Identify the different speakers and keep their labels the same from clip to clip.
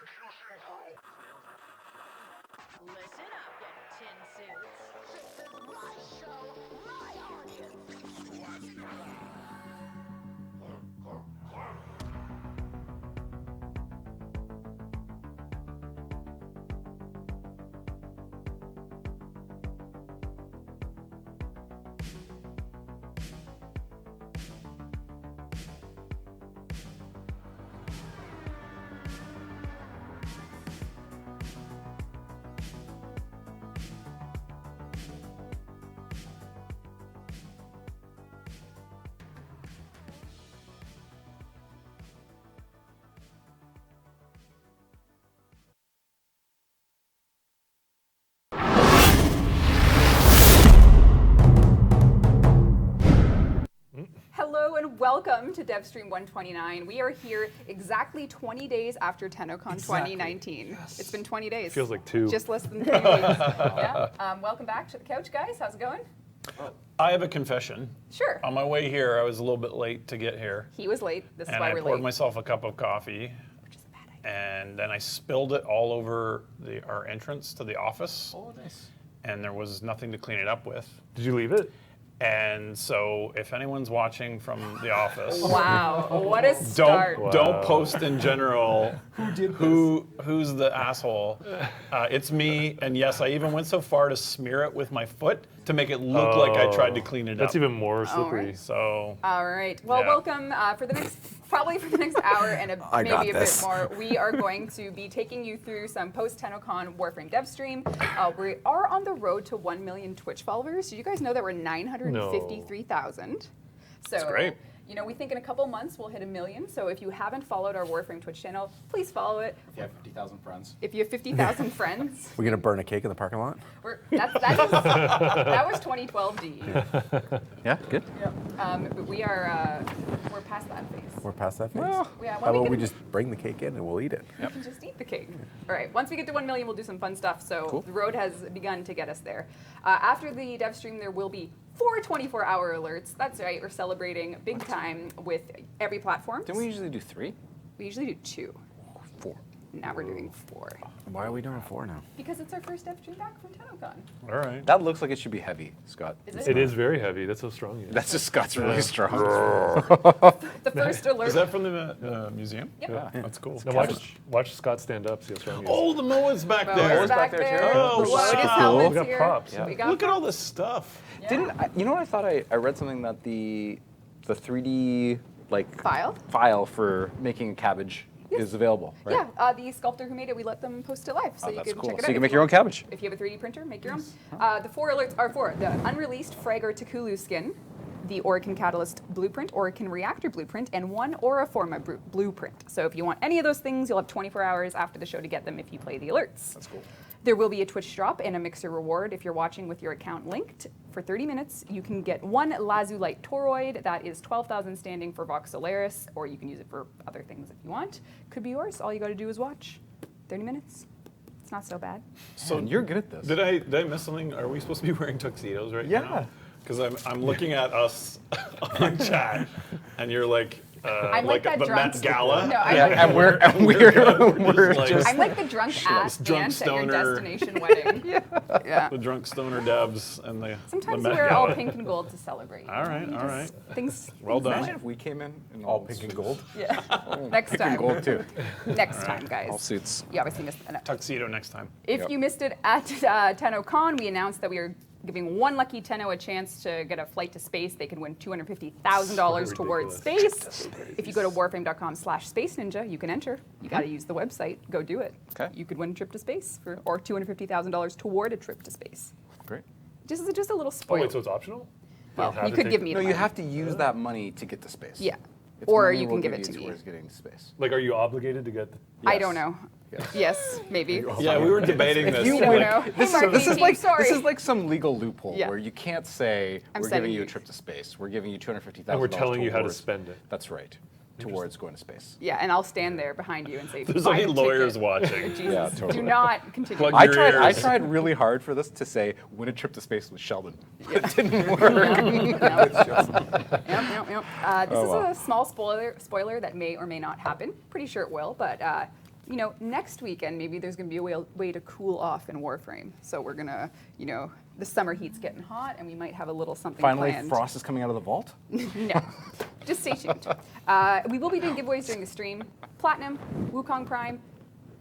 Speaker 1: Listen up, you tin suits. This is my show, my audience.
Speaker 2: Hello and welcome to Devstream 129. We are here exactly 20 days after TennoCon 2019. Yes. It's been 20 days.
Speaker 3: Feels like 2.
Speaker 2: Just less than 3 weeks. Yeah. Welcome back to the couch, guys. How's it going?
Speaker 4: I have a confession.
Speaker 2: Sure.
Speaker 4: On my way here, I was a little bit late to get here.
Speaker 2: He was late. This is
Speaker 4: And
Speaker 2: why
Speaker 4: I
Speaker 2: we're
Speaker 4: poured
Speaker 2: late.
Speaker 4: myself a cup of coffee.
Speaker 2: Which is a bad idea.
Speaker 4: And then I spilled it all over our entrance to the office.
Speaker 5: Oh, nice.
Speaker 4: And there was nothing to clean it up with.
Speaker 3: Did you leave it?
Speaker 4: And so if anyone's watching from the office,
Speaker 2: Wow, what a start.
Speaker 4: don't post in general
Speaker 5: Who did
Speaker 4: who's the asshole. It's me, and yes, I even went so far to smear it with my foot to make it look like I tried to clean it
Speaker 3: That's
Speaker 4: up.
Speaker 3: even more slippery.
Speaker 2: right.
Speaker 4: So
Speaker 2: All right. Well,
Speaker 4: Yeah.
Speaker 2: welcome for the next, probably for the next hour and
Speaker 5: I got
Speaker 2: maybe a
Speaker 5: this.
Speaker 2: bit more. We are going to be taking you through some post-TennoCon Warframe Devstream. We are on the road to 1 million Twitch followers. Did you guys know that we're 953,000? So,
Speaker 4: That's great.
Speaker 2: You know, we think in a couple months we'll hit 1 million. So if you haven't followed our Warframe Twitch channel, please follow it.
Speaker 5: If you have 50,000 friends.
Speaker 2: If you have 50,000 friends,
Speaker 6: We're gonna burn a cake in the parking lot.
Speaker 2: that was 2012 DE.
Speaker 6: Yeah, good.
Speaker 2: But we're past that phase.
Speaker 6: We're past that phase.
Speaker 2: Yeah,
Speaker 6: How
Speaker 2: when
Speaker 6: about we
Speaker 2: get-
Speaker 6: just bring the cake in and we'll eat it?
Speaker 2: You can just eat the cake. All right, once we get to 1 million, we'll do some fun stuff. So the road has begun to get us there. After the dev stream, there will be 4 24-hour alerts. That's right, we're celebrating big time with every platform.
Speaker 5: Didn't we usually do 3?
Speaker 2: We usually do 2.
Speaker 5: 4.
Speaker 2: Now we're doing 4.
Speaker 6: Why are we doing 4 now?
Speaker 2: Because it's our first dev stream back from TennoCon.
Speaker 4: all right.
Speaker 5: That looks like it should be heavy, Scott.
Speaker 2: Is it?
Speaker 3: It is very heavy. That's how strong you are.
Speaker 5: That's just Scott's really strong.
Speaker 2: The first alert.
Speaker 4: Is that from the museum?
Speaker 2: Yep.
Speaker 5: Yeah.
Speaker 4: That's cool.
Speaker 3: Now watch Scott stand up, see how strong he is.
Speaker 4: Oh, the Moa's back
Speaker 2: Moa's
Speaker 4: there.
Speaker 2: back
Speaker 5: there,
Speaker 2: there.
Speaker 5: too.
Speaker 4: Oh,
Speaker 2: The
Speaker 4: wow.
Speaker 2: Lotus
Speaker 4: Cool.
Speaker 2: helmet's
Speaker 3: We got
Speaker 2: here.
Speaker 3: props.
Speaker 5: Yeah.
Speaker 2: We got
Speaker 4: Look at all this stuff.
Speaker 2: Yeah.
Speaker 5: You know what I thought? I read something that the 3D file for making a cabbage is available, right?
Speaker 2: Yeah, the sculptor who made it, we let them post it live, so
Speaker 5: Oh,
Speaker 2: you
Speaker 5: that's
Speaker 2: can
Speaker 5: cool.
Speaker 2: check it out.
Speaker 5: So you can
Speaker 2: if
Speaker 5: make your own
Speaker 2: want.
Speaker 5: cabbage.
Speaker 2: If you have a 3D printer, make your own. The 4 alerts are for the unreleased Fragor Takulu skin, the Orokin Catalyst blueprint, Orokin Reactor blueprint, and 1 Aura Forma blueprint. So if you want any of those things, you'll have 24 hours after the show to get them if you play the alerts.
Speaker 5: That's cool.
Speaker 2: There will be a Twitch drop and a Mixer reward if you're watching with your account linked. For 30 minutes, you can get 1 Lazulite Toroid. That is 12,000 standing for Vox Solaris, or you can use it for other things if you want. Could be yours. All you got to do is watch. 30 minutes. It's not so bad.
Speaker 4: So
Speaker 5: Man, you're good at this.
Speaker 4: Did I miss something? Are we supposed to be wearing tuxedos right now?
Speaker 5: Yeah.
Speaker 4: Because I'm looking at us on chat, and you're like
Speaker 2: I'm like that
Speaker 4: the
Speaker 2: drunk
Speaker 4: Met Gala.
Speaker 2: No, I'm
Speaker 5: Yeah,
Speaker 2: like,
Speaker 5: and we're
Speaker 4: like-
Speaker 5: just
Speaker 2: I'm like the drunk ass
Speaker 4: drunk
Speaker 2: aunt at your
Speaker 4: stoner.
Speaker 2: destination wedding. Yeah.
Speaker 4: The drunk stoner devs and the
Speaker 2: Sometimes
Speaker 4: the
Speaker 2: we
Speaker 4: Met
Speaker 2: wear all
Speaker 4: Gala.
Speaker 2: pink and gold to celebrate.
Speaker 4: All right,
Speaker 2: You
Speaker 4: all right.
Speaker 2: just- Things.
Speaker 4: Well done.
Speaker 5: Imagine if we came in
Speaker 6: All pink and gold.
Speaker 2: Yeah. Next
Speaker 5: pink
Speaker 2: time.
Speaker 5: and gold too.
Speaker 2: Next time, guys.
Speaker 5: All suits.
Speaker 2: You obviously missed that.
Speaker 4: Tuxedo next time.
Speaker 2: If
Speaker 5: Yep.
Speaker 2: you missed it at TennoCon, we announced that we are giving 1 lucky Tenno a chance to get a flight to space. They can win $250,000
Speaker 3: So
Speaker 2: towards
Speaker 3: ridiculous.
Speaker 2: space. If you go to warframe.com/space ninja, you can enter. You got to use the website. Go do it.
Speaker 5: Okay.
Speaker 2: You could win a trip to space or $250,000 toward a trip to space.
Speaker 5: Great.
Speaker 2: Just a little
Speaker 3: Oh,
Speaker 2: spoil.
Speaker 3: wait, so it's optional?
Speaker 2: Well,
Speaker 3: have
Speaker 2: you
Speaker 3: to
Speaker 2: could
Speaker 3: take
Speaker 2: give
Speaker 3: the-
Speaker 2: me
Speaker 5: No,
Speaker 2: the
Speaker 5: you
Speaker 2: money.
Speaker 5: have to use that money to get to space.
Speaker 2: Yeah.
Speaker 5: It's
Speaker 2: Or
Speaker 5: money
Speaker 2: you
Speaker 5: we'll
Speaker 2: can give
Speaker 5: you
Speaker 2: it to me.
Speaker 5: towards getting to space.
Speaker 3: Like, are you obligated to get?
Speaker 2: I
Speaker 5: Yes.
Speaker 2: don't know.
Speaker 5: Yes.
Speaker 2: Yes, maybe.
Speaker 4: Yeah, we were debating this.
Speaker 5: you
Speaker 2: We don't
Speaker 5: would-
Speaker 2: know. Hey,
Speaker 5: This
Speaker 2: Mark,
Speaker 5: is
Speaker 2: Amy,
Speaker 5: like
Speaker 2: sorry.
Speaker 5: this is like some legal loophole
Speaker 2: Yeah.
Speaker 5: where you can't say
Speaker 2: I'm
Speaker 5: we're
Speaker 2: sending
Speaker 5: giving you a
Speaker 2: you.
Speaker 5: trip to space. We're giving you $250,000.
Speaker 3: And we're telling you how to
Speaker 5: towards-
Speaker 3: spend it.
Speaker 5: That's right. Towards going to space.
Speaker 2: Yeah, and I'll stand there behind you and say,
Speaker 4: There's
Speaker 2: "Buy
Speaker 4: only
Speaker 2: the
Speaker 4: lawyers
Speaker 2: ticket."
Speaker 4: watching.
Speaker 2: Jesus,
Speaker 5: Yeah, totally.
Speaker 2: do not continue.
Speaker 4: Plug
Speaker 5: I
Speaker 4: your
Speaker 5: tried
Speaker 4: ears.
Speaker 5: really hard for this to say win a trip to space with Sheldon. It didn't work.
Speaker 2: This
Speaker 5: Oh,
Speaker 2: is
Speaker 5: wow.
Speaker 2: a small spoiler that may or may not happen. Pretty sure it will, but next weekend maybe there's going to be a way to cool off in Warframe. So we're going to, the summer heat's getting hot, and we might have a little something
Speaker 5: Finally,
Speaker 2: planned.
Speaker 5: Frost is coming out of the vault.
Speaker 2: No, just stay tuned. We will be doing giveaways during the stream. Platinum, Wukong Prime,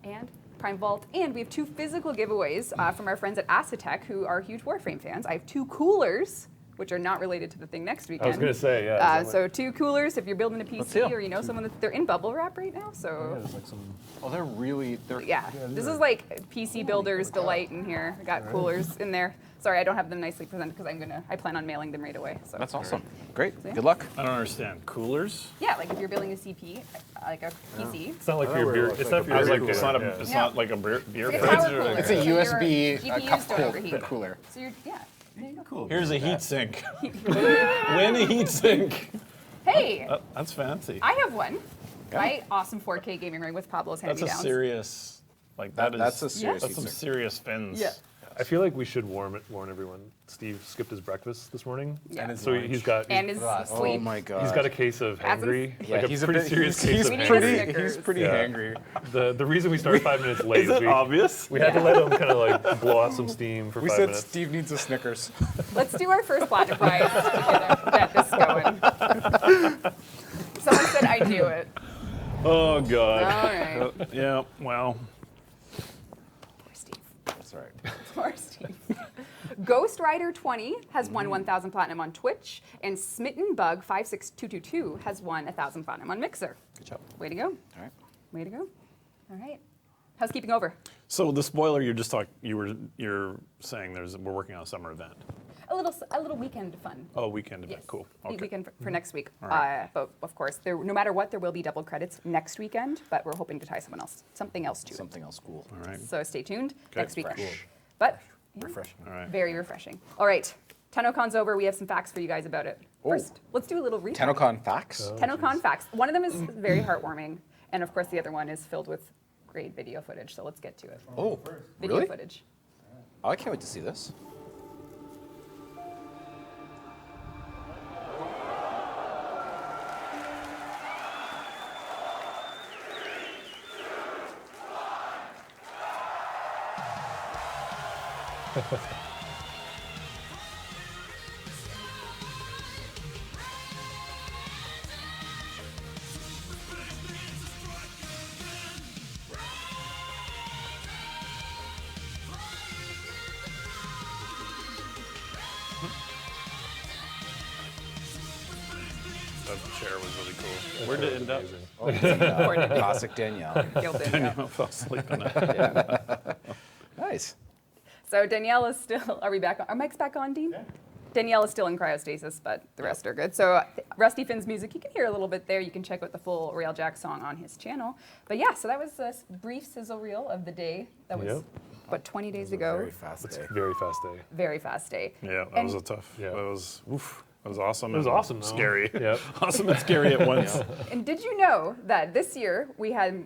Speaker 2: and Prime Vault. And we have 2 physical giveaways from our friends at Acetech, who are huge Warframe fans. I have 2 coolers, which are not related to the thing next weekend.
Speaker 3: I was going to say, yeah.
Speaker 2: So 2 coolers if you're building a
Speaker 5: Let's see 'em.
Speaker 2: PC or someone they're in bubble wrap right now. So
Speaker 3: there's like some.
Speaker 5: Oh, they're
Speaker 2: yeah, this is like PC builder's delight in here. I got coolers in there. Sorry, I don't have them nicely presented because I plan on mailing them right away. So
Speaker 5: That's awesome. Great.
Speaker 2: yeah.
Speaker 5: Good luck.
Speaker 4: I don't understand. Coolers?
Speaker 2: yeah, like if you're building a CP, like a PC.
Speaker 3: It's not like
Speaker 6: I
Speaker 3: for your
Speaker 6: thought
Speaker 3: beer.
Speaker 6: it was
Speaker 3: It's
Speaker 6: like
Speaker 3: not for
Speaker 6: a
Speaker 3: your
Speaker 4: It's
Speaker 3: beer
Speaker 4: like it's
Speaker 3: cooler,
Speaker 4: not a
Speaker 3: yeah.
Speaker 4: it's
Speaker 2: No.
Speaker 4: not like a beer
Speaker 2: It's a
Speaker 4: fridge.
Speaker 2: power cooler.
Speaker 5: It's
Speaker 2: so
Speaker 5: a
Speaker 2: your
Speaker 5: USB
Speaker 2: GPUs
Speaker 5: cup
Speaker 2: don't overheat.
Speaker 5: cooler.
Speaker 2: So you're, yeah. There you go.
Speaker 4: Here's a heat sink. Win a heat sink.
Speaker 2: Hey,
Speaker 4: That's fancy.
Speaker 2: I have one. My awesome 4K gaming ring with Pablo's
Speaker 4: That's a
Speaker 2: hand-me-downs.
Speaker 4: serious, like that is.
Speaker 5: That's a serious
Speaker 4: That's
Speaker 5: heat
Speaker 4: some
Speaker 5: sink.
Speaker 4: serious fins.
Speaker 2: Yeah.
Speaker 3: I feel like we should warn everyone. Steve skipped his breakfast this morning,
Speaker 2: Yeah. And his
Speaker 3: so he's got
Speaker 2: And his
Speaker 5: Oh
Speaker 2: sleep.
Speaker 5: my god.
Speaker 3: he's got a case of
Speaker 2: As in-
Speaker 3: hangry,
Speaker 5: Yeah,
Speaker 3: like a
Speaker 5: he's
Speaker 3: pretty
Speaker 5: bit-
Speaker 3: serious
Speaker 5: he's
Speaker 3: case of
Speaker 2: We need a
Speaker 3: hangry.
Speaker 2: Snickers.
Speaker 5: He's pretty
Speaker 3: Yeah.
Speaker 5: angry.
Speaker 3: The reason we started 5 minutes late
Speaker 4: Is it obvious?
Speaker 3: we had to let him kind of like blow off some steam for
Speaker 5: We
Speaker 3: 5
Speaker 5: said
Speaker 3: minutes.
Speaker 5: Steve needs a Snickers.
Speaker 2: Let's do our first platinum prize to get this going. Someone said I do it.
Speaker 4: Oh God.
Speaker 2: All right.
Speaker 4: Yeah. Well.
Speaker 2: Poor Steve.
Speaker 5: That's all right.
Speaker 2: Poor Steve. Ghost Rider 20 has won 1,000 platinum on Twitch, and Smitten Bug 56222 has won 1,000 platinum on Mixer.
Speaker 5: Good job.
Speaker 2: Way to go.
Speaker 5: All right.
Speaker 2: Way to go. All right. How's keeping over?
Speaker 4: So the spoiler you're saying we're working on a summer event.
Speaker 2: A little weekend fun.
Speaker 4: Oh, weekend event.
Speaker 2: Yes.
Speaker 4: Cool.
Speaker 2: The
Speaker 4: Okay.
Speaker 2: weekend for next week.
Speaker 4: All right.
Speaker 2: But of course, no matter what, there will be double credits next weekend. But we're hoping to tie something else to it.
Speaker 5: Something else cool.
Speaker 4: All right.
Speaker 2: So stay tuned
Speaker 4: Okay.
Speaker 2: next week.
Speaker 5: Fresh. Cool.
Speaker 2: But yeah,
Speaker 5: Refreshing.
Speaker 4: All right.
Speaker 2: very refreshing. All right, TennoCon's over. We have some facts for you guys about it.
Speaker 5: Oh.
Speaker 2: First, let's do a little recap.
Speaker 5: TennoCon facts.
Speaker 2: TennoCon facts. One of them is very heartwarming, and of course the other one is filled with great video footage. So let's get to it.
Speaker 5: Oh,
Speaker 2: Video
Speaker 5: really?
Speaker 2: footage.
Speaker 5: Oh, I can't wait to see this.
Speaker 4: That chair was really cool. Where did it end up?
Speaker 2: Poor Danielle.
Speaker 5: Classic Danielle.
Speaker 2: Guilty, yeah.
Speaker 4: I fell asleep in it.
Speaker 5: Nice.
Speaker 2: So Danielle is still. Are we back on? Are mics back on, Dean? Yeah. Danielle is still in cryostasis, but the rest are good. So Rusty Finn's music, you can hear a little bit there. You can check out the full Railjack song on his channel. But yeah, so that was a brief sizzle reel of the day. That was,
Speaker 3: Yep.
Speaker 2: what, 20 days
Speaker 6: It was a
Speaker 2: ago?
Speaker 6: very fast day.
Speaker 3: Very fast day.
Speaker 2: Very fast day.
Speaker 4: Yeah, that
Speaker 2: And-
Speaker 4: was a tough.
Speaker 3: Yeah.
Speaker 4: That was oof. That was awesome.
Speaker 3: It was
Speaker 4: and
Speaker 3: awesome, though.
Speaker 4: Scary.
Speaker 3: Yep.
Speaker 4: Awesome and scary at once.
Speaker 2: And did you know that this year we had,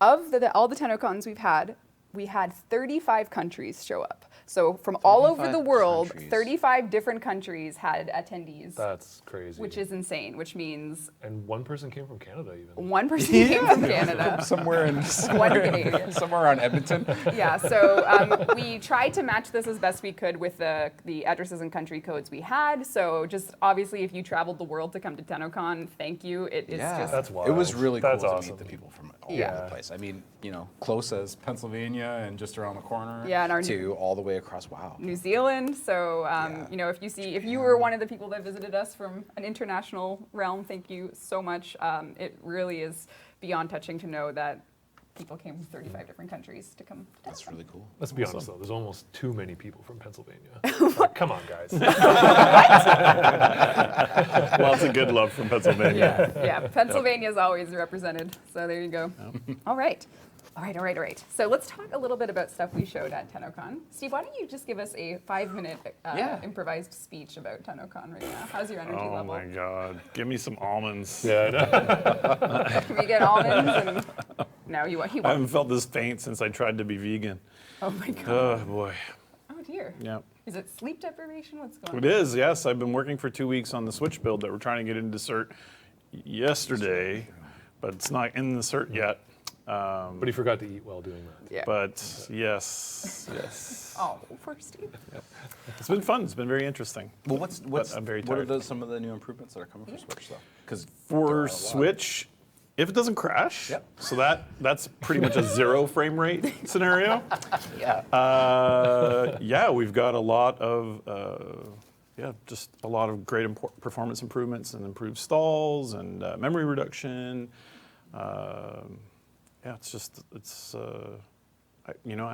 Speaker 2: of all the TennoCons we've had, we had 35 countries show up. So from all over the
Speaker 5: 35
Speaker 2: world,
Speaker 5: countries.
Speaker 2: 35 different countries had attendees,
Speaker 3: That's crazy.
Speaker 2: which is insane, which means
Speaker 3: And one person came from Canada even.
Speaker 2: one person came from Canada.
Speaker 5: Somewhere in
Speaker 2: One
Speaker 5: somewhere,
Speaker 2: Canadian.
Speaker 5: somewhere around Edmonton.
Speaker 2: Yeah, so we tried to match this as best we could with the addresses and country codes we had. So just obviously, if you traveled the world to come to TennoCon, thank you. It is just
Speaker 3: That's wild.
Speaker 5: It was really cool
Speaker 3: That's
Speaker 5: to
Speaker 3: awesome.
Speaker 5: meet the people from all
Speaker 2: Yeah.
Speaker 5: over the place. I mean, close as Pennsylvania and just around the corner.
Speaker 2: Yeah, and our
Speaker 5: to all the way across. Wow.
Speaker 2: New Zealand. So
Speaker 5: Yeah.
Speaker 2: if you were one of the people that visited us from an international realm, thank you so much. It really is beyond touching to know that people came from 35 different countries to come.
Speaker 5: That's really cool.
Speaker 3: Let's be honest though, there's almost too many people from Pennsylvania. Like, come on, guys.
Speaker 4: Lots of good love from Pennsylvania.
Speaker 2: Yeah, Pennsylvania is always represented. So there you go. All right. All right. So let's talk a little bit about stuff we showed at TennoCon. Steve, why don't you just give us a 5-minute
Speaker 5: Yeah.
Speaker 2: improvised speech about TennoCon right now? How's your energy
Speaker 4: Oh
Speaker 2: level?
Speaker 4: my God! Give me some almonds.
Speaker 3: Yeah, I know.
Speaker 2: Can we get almonds? And no, you
Speaker 4: I
Speaker 2: won't.
Speaker 4: haven't felt this faint since I tried to be vegan.
Speaker 2: Oh my God.
Speaker 4: Oh boy.
Speaker 2: Oh dear.
Speaker 4: Yeah.
Speaker 2: Is it sleep deprivation? What's going on?
Speaker 4: It is, yes. I've been working for 2 weeks on the Switch build that we're trying to get into cert yesterday, but it's not in the cert yet.
Speaker 3: But he forgot to eat while doing that.
Speaker 2: Yeah.
Speaker 4: But yes.
Speaker 2: Oh, poor Steve.
Speaker 4: It's been fun. It's been very interesting.
Speaker 5: Well, what's
Speaker 4: I'm very
Speaker 5: what are
Speaker 4: tired.
Speaker 5: some of the new improvements that are coming for Switch though? Because
Speaker 4: For Switch, if it doesn't crash,
Speaker 5: Yep.
Speaker 4: so that's pretty much a 0 frame rate scenario.
Speaker 5: yeah.
Speaker 4: Yeah, we've got a lot of just a lot of great performance improvements and improved stalls and memory reduction. I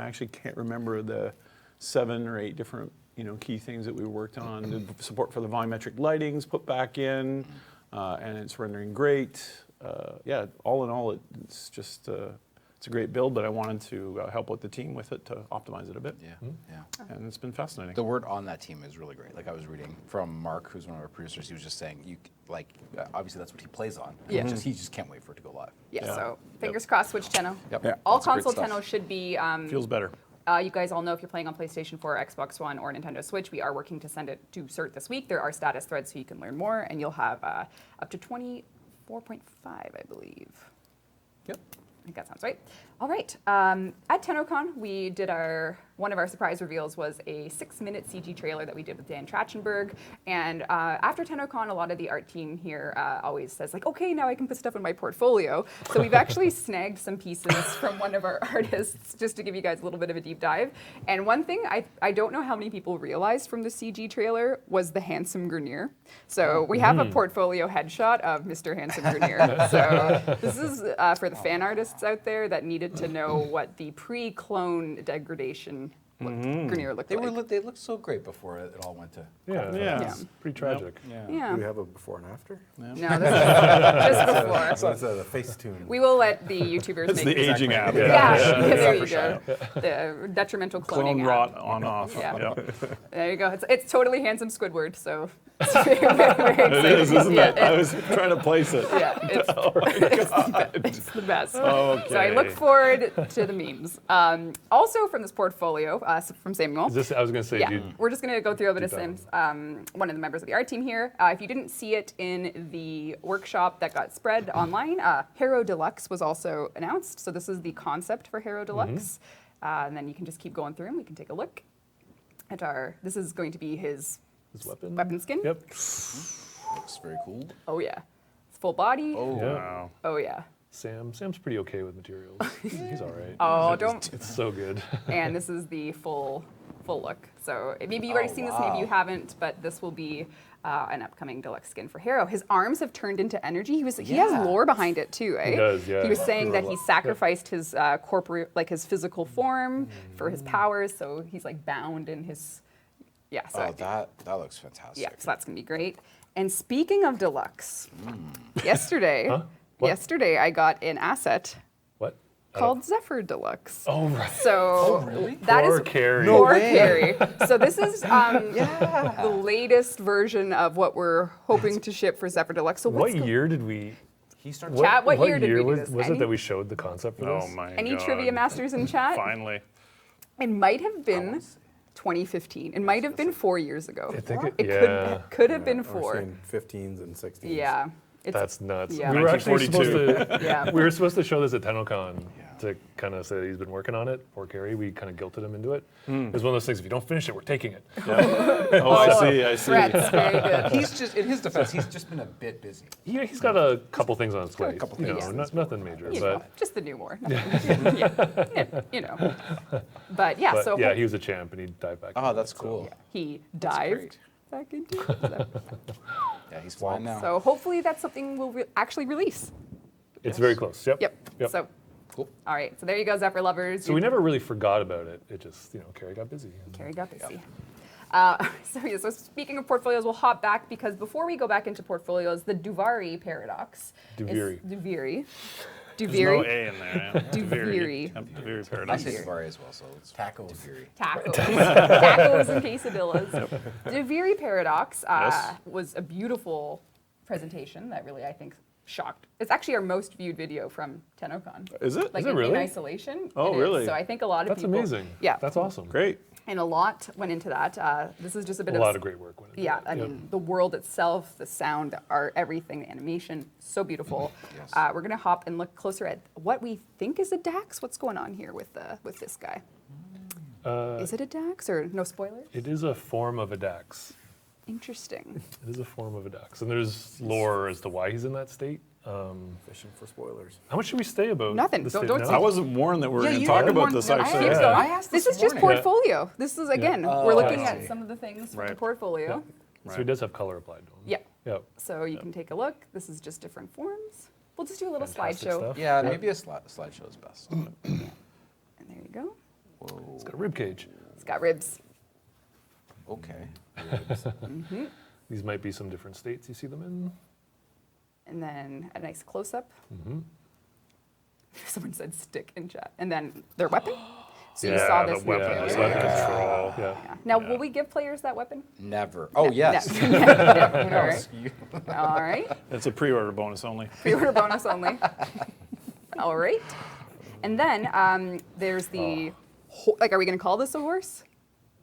Speaker 4: actually can't remember the 7 or 8 different key things that we worked on. The support for the volumetric lighting's put back in, and it's rendering great. All in all, it's just it's a great build, but I wanted to help with the team with it to optimize it a bit.
Speaker 5: Yeah.
Speaker 4: And it's been fascinating.
Speaker 5: The word on that team is really great. Like I was reading from Mark, who's one of our producers. He was just saying, obviously that's what he plays on.
Speaker 2: Yeah.
Speaker 5: He just can't wait for it to go live.
Speaker 2: Yeah,
Speaker 4: Yeah.
Speaker 2: so fingers crossed, Switch Tenno.
Speaker 5: Yep.
Speaker 6: Yeah.
Speaker 2: All
Speaker 5: Lots of great
Speaker 2: console
Speaker 5: stuff.
Speaker 2: Tenno should be,
Speaker 4: Feels better.
Speaker 2: you guys all know if you're playing on PlayStation 4, Xbox One, or Nintendo Switch, we are working to send it to CERT this week. There are status threads so you can learn more, and you'll have up to 24.5, I believe.
Speaker 5: Yep.
Speaker 2: I think that sounds right. All right. At TennoCon, we did one of our surprise reveals was a 6-minute CG trailer that we did with Dan Trachtenberg. And after TennoCon, a lot of the art team here always says, like, okay, now I can put stuff in my portfolio. So we've actually snagged some pieces from one of our artists just to give you guys a little bit of a deep dive. And one thing I don't know how many people realized from the CG trailer was the handsome Grenier. So we have a portfolio headshot of Mr. Handsome Grenier. So this is for the fan artists out there that needed to know what the pre-clone degradation Grenier looked like.
Speaker 5: They looked so great before it all went to.
Speaker 4: Yeah.
Speaker 3: It's pretty tragic.
Speaker 2: Yeah.
Speaker 6: Do we have a before and after?
Speaker 2: No, this is just before.
Speaker 6: So it's a Facetune.
Speaker 2: We will let the YouTubers
Speaker 4: It's
Speaker 2: make
Speaker 4: the aging app.
Speaker 2: Yeah, there you go. The detrimental cloning
Speaker 4: Clone
Speaker 2: app.
Speaker 4: rot on off.
Speaker 2: Yeah. There you go. It's totally handsome Squidward, so it's very, very exciting.
Speaker 4: It is, isn't
Speaker 2: Yeah,
Speaker 4: it? I was trying to place it.
Speaker 2: Yeah, it's, it's the best.
Speaker 4: Okay.
Speaker 2: So I look forward to the memes. Also from this portfolio, from Samuel.
Speaker 3: Is this? I was going to say,
Speaker 2: Yeah,
Speaker 3: dude.
Speaker 2: we're just going to go through a bit of
Speaker 3: Deep dive.
Speaker 2: Sam's, one of the members of the art team here. If you didn't see it in the workshop that got spread online, Hero Deluxe was also announced. So this is the concept for Hero Deluxe. And then you can just keep going through and we can take a look at this is going to be his
Speaker 3: His weapon.
Speaker 2: weapon skin.
Speaker 3: Yep.
Speaker 5: Looks very cool.
Speaker 2: Oh yeah. It's full body.
Speaker 5: Oh.
Speaker 3: Yeah.
Speaker 4: Wow.
Speaker 2: Oh yeah.
Speaker 3: Sam's pretty okay with materials. He's all right.
Speaker 2: Oh, don't.
Speaker 3: It's so good.
Speaker 2: And this is the full look. So maybe you've already seen this, maybe you haven't, but this will be an upcoming deluxe skin for Hero. His arms have turned into energy. He has lore behind it too, eh?
Speaker 3: He does, yeah.
Speaker 2: He was saying that he sacrificed his corporate, like his physical form for his powers, so he's like bound in his. Yeah. So
Speaker 5: that looks fantastic.
Speaker 2: yeah, so that's gonna be great. And speaking of deluxe, yesterday,
Speaker 3: What?
Speaker 2: yesterday I got an asset
Speaker 3: What?
Speaker 2: called Zephyr Deluxe.
Speaker 3: Oh, right.
Speaker 2: So
Speaker 5: really?
Speaker 2: that
Speaker 3: Poor
Speaker 2: is
Speaker 3: Carrie.
Speaker 5: No
Speaker 2: poor
Speaker 5: way.
Speaker 2: Carrie. So this is the latest version of what we're hoping to ship for Zephyr Deluxe. So
Speaker 3: What
Speaker 2: what's
Speaker 3: year did we?
Speaker 5: He started.
Speaker 2: Chat, what year did we do
Speaker 3: was,
Speaker 2: this?
Speaker 3: was
Speaker 2: Any-
Speaker 3: it that we showed the concept for this?
Speaker 4: Oh my
Speaker 2: any
Speaker 4: God.
Speaker 2: trivia masters in chat?
Speaker 4: Finally.
Speaker 2: It might have been 2015. It might have been 4 years ago.
Speaker 3: I think
Speaker 2: It
Speaker 3: yeah.
Speaker 2: could have been
Speaker 6: We're
Speaker 2: 4.
Speaker 6: seeing 15s and 16s.
Speaker 2: Yeah. It's,
Speaker 3: That's nuts.
Speaker 2: Yeah.
Speaker 3: We were actually supposed
Speaker 4: 1942.
Speaker 3: to.
Speaker 2: Yeah.
Speaker 3: We were supposed to show this at TennoCon to kind of say that he's been working on it. Poor Carrie, we kind of guilted him into it. It was one of those things. If you don't finish it, we're taking it.
Speaker 4: Oh, I see.
Speaker 2: Threats, very good.
Speaker 5: He's just, in his defense, he's just been a bit busy.
Speaker 3: He's got a couple things on his plate.
Speaker 5: couple
Speaker 3: You know,
Speaker 5: things.
Speaker 3: nothing major,
Speaker 2: You know,
Speaker 3: but
Speaker 2: just the new war. Yeah, you know. But yeah,
Speaker 3: but
Speaker 2: so
Speaker 3: yeah, he was a champ and he dived back. into
Speaker 5: Oh,
Speaker 3: it,
Speaker 5: that's
Speaker 3: so-
Speaker 5: cool.
Speaker 2: he dived
Speaker 5: great.
Speaker 2: back into it. So,
Speaker 5: Yeah, he's flying now.
Speaker 2: so hopefully that's something we'll actually release.
Speaker 3: It's very close. Yep.
Speaker 2: Yep. So,
Speaker 5: Cool.
Speaker 2: all right. So there you go, Zephyr lovers.
Speaker 3: So we never really forgot about it. It just, Carrie got busy.
Speaker 2: Carrie got busy. So speaking of portfolios, we'll hop back because before we go back into portfolios, the Duvari Paradox.
Speaker 3: Duviri.
Speaker 2: Duviri.
Speaker 4: There's no
Speaker 2: Duviri.
Speaker 4: A in there. Yeah.
Speaker 2: Duviri.
Speaker 4: Yep, Duviri
Speaker 5: I
Speaker 4: Paradox.
Speaker 5: say Davari as well, so it's
Speaker 6: Tacos.
Speaker 5: Duviri.
Speaker 2: Tacos. Tacos and quesadillas. Duviri Paradox
Speaker 4: Yes.
Speaker 2: was a beautiful presentation that really, I think, shocked. It's actually our most viewed video from TennoCon.
Speaker 4: Is it?
Speaker 2: Like
Speaker 3: Is it
Speaker 2: in
Speaker 3: really?
Speaker 2: isolation.
Speaker 4: Oh,
Speaker 2: it is.
Speaker 4: really?
Speaker 2: So I think a lot of
Speaker 3: That's
Speaker 2: people.
Speaker 3: amazing.
Speaker 2: Yeah.
Speaker 3: That's awesome.
Speaker 4: Great.
Speaker 2: And a lot went into that. This is just a bit
Speaker 3: A
Speaker 2: of
Speaker 3: lot of great work went into
Speaker 2: yeah,
Speaker 3: it.
Speaker 2: I mean, the world itself, the sound, the art, everything, the animation, so beautiful.
Speaker 5: Yes.
Speaker 2: We're gonna hop and look closer at what we think is a Dax. What's going on here with this guy? Is it a Dax or no spoilers?
Speaker 3: It is a form of a Dax.
Speaker 2: Interesting.
Speaker 3: It is a form of a Dax. And there's lore as to why he's in that state.
Speaker 6: Fishing for spoilers.
Speaker 3: How much should we say about
Speaker 2: Nothing.
Speaker 3: the
Speaker 2: Don't-
Speaker 3: state
Speaker 2: don't
Speaker 3: now?
Speaker 2: say-
Speaker 4: I wasn't warned that we were
Speaker 5: Yeah,
Speaker 4: going to
Speaker 5: you
Speaker 4: talk
Speaker 5: didn't
Speaker 4: about
Speaker 5: warn-
Speaker 4: this,
Speaker 5: no, I
Speaker 4: actually.
Speaker 2: Keeps
Speaker 3: Yeah.
Speaker 2: going.
Speaker 5: I asked
Speaker 2: This
Speaker 5: this
Speaker 2: is just
Speaker 5: morning.
Speaker 2: portfolio. This is again, we're looking
Speaker 3: I
Speaker 2: at
Speaker 3: see.
Speaker 2: some of the things from the
Speaker 4: Right.
Speaker 2: portfolio.
Speaker 3: So he does have color applied to him.
Speaker 2: Yeah.
Speaker 3: Yeah.
Speaker 2: So you can take a look. This is just different forms. We'll just do a little
Speaker 3: Fantastic
Speaker 2: slideshow.
Speaker 3: stuff.
Speaker 5: Yeah, maybe a slideshow is best.
Speaker 2: And there you go.
Speaker 5: Whoa.
Speaker 3: It's got a rib cage.
Speaker 2: It's got ribs.
Speaker 5: Okay.
Speaker 3: These might be some different states you see them in.
Speaker 2: And then a nice close-up. Someone said stick in chat. And then their weapon. So you saw this
Speaker 3: the
Speaker 2: in the
Speaker 3: weapon.
Speaker 2: trailer.
Speaker 3: Weapon control. Yeah.
Speaker 2: Yeah. Now, will we give players that weapon?
Speaker 5: Never. Oh, yes.
Speaker 2: No. Who knows?
Speaker 5: You-
Speaker 2: All right.
Speaker 4: It's a pre-order bonus only.
Speaker 2: Pre-order bonus only. All right. And then there's the, are we going to call this a horse?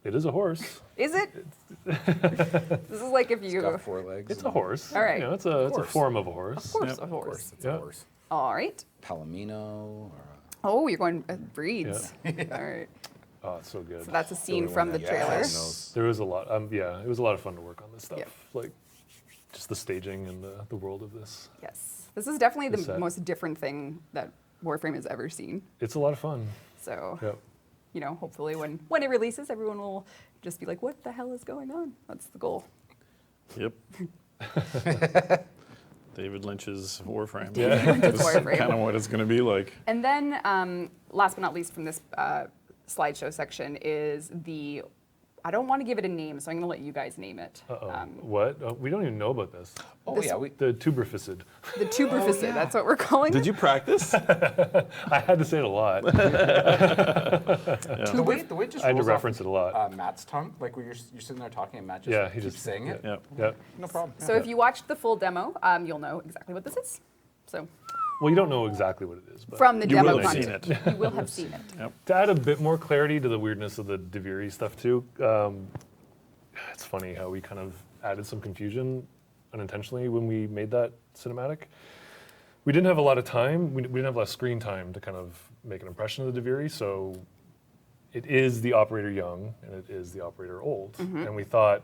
Speaker 3: It is a horse.
Speaker 2: Is it? This is like if you,
Speaker 5: Got 4 legs.
Speaker 3: It's a horse.
Speaker 2: All right.
Speaker 3: You know, it's a form of a horse.
Speaker 2: of course,
Speaker 4: Yep.
Speaker 2: a horse.
Speaker 6: It's
Speaker 3: Yeah.
Speaker 6: a horse.
Speaker 2: All right.
Speaker 5: Palomino. Or
Speaker 2: Oh, you're going breeds. All right.
Speaker 3: Oh, it's so good.
Speaker 2: So that's a scene from the trailer.
Speaker 5: Yes.
Speaker 3: There was a lot. Yeah, it was a lot of fun to work on this stuff.
Speaker 2: Yeah.
Speaker 3: Like, just the staging and the world of this.
Speaker 2: Yes. This is definitely
Speaker 3: The
Speaker 2: the
Speaker 3: set.
Speaker 2: most different thing that Warframe has ever seen.
Speaker 3: It's a lot of fun.
Speaker 2: So,
Speaker 3: Yep.
Speaker 2: you know, hopefully when it releases, everyone will just be like, what the hell is going on? That's the goal.
Speaker 4: Yep. David Lynch's Warframe.
Speaker 2: Lynch's
Speaker 4: This is
Speaker 2: Warframe.
Speaker 4: kind of what it's going to be like.
Speaker 2: And then, last but not least from this slideshow section is the, I don't want to give it a name, so I'm going to let you guys name it.
Speaker 3: Uh-oh. What? Oh, we don't even know about this.
Speaker 5: Oh,
Speaker 2: This-
Speaker 5: yeah. We,
Speaker 3: The tuberficid.
Speaker 2: The tuberficid,
Speaker 5: yeah.
Speaker 2: that's what we're calling
Speaker 4: Did
Speaker 2: it.
Speaker 4: you practice?
Speaker 3: I had to say it a lot.
Speaker 5: the way it just
Speaker 3: I had to
Speaker 5: rolls
Speaker 3: reference
Speaker 5: off,
Speaker 3: it a lot.
Speaker 5: Matt's tongue, like when you're sitting there talking and Matt just
Speaker 3: Yeah, he
Speaker 5: keeps
Speaker 3: just
Speaker 5: saying it.
Speaker 4: Yep.
Speaker 3: Yep.
Speaker 5: No problem.
Speaker 2: So if you watched the full demo, you'll know exactly what this is. So
Speaker 3: Well, you don't know exactly what it is, but
Speaker 2: from the
Speaker 4: You
Speaker 2: demo
Speaker 4: will have seen
Speaker 2: content,
Speaker 4: it.
Speaker 2: you will have seen it.
Speaker 3: to add a bit more clarity to the weirdness of the Duviri stuff too, it's funny how we kind of added some confusion unintentionally when we made that cinematic. We didn't have a lot of time. We didn't have a lot of screen time to kind of make an impression of the Duviri, so it is the operator young and it is the operator old. And we thought,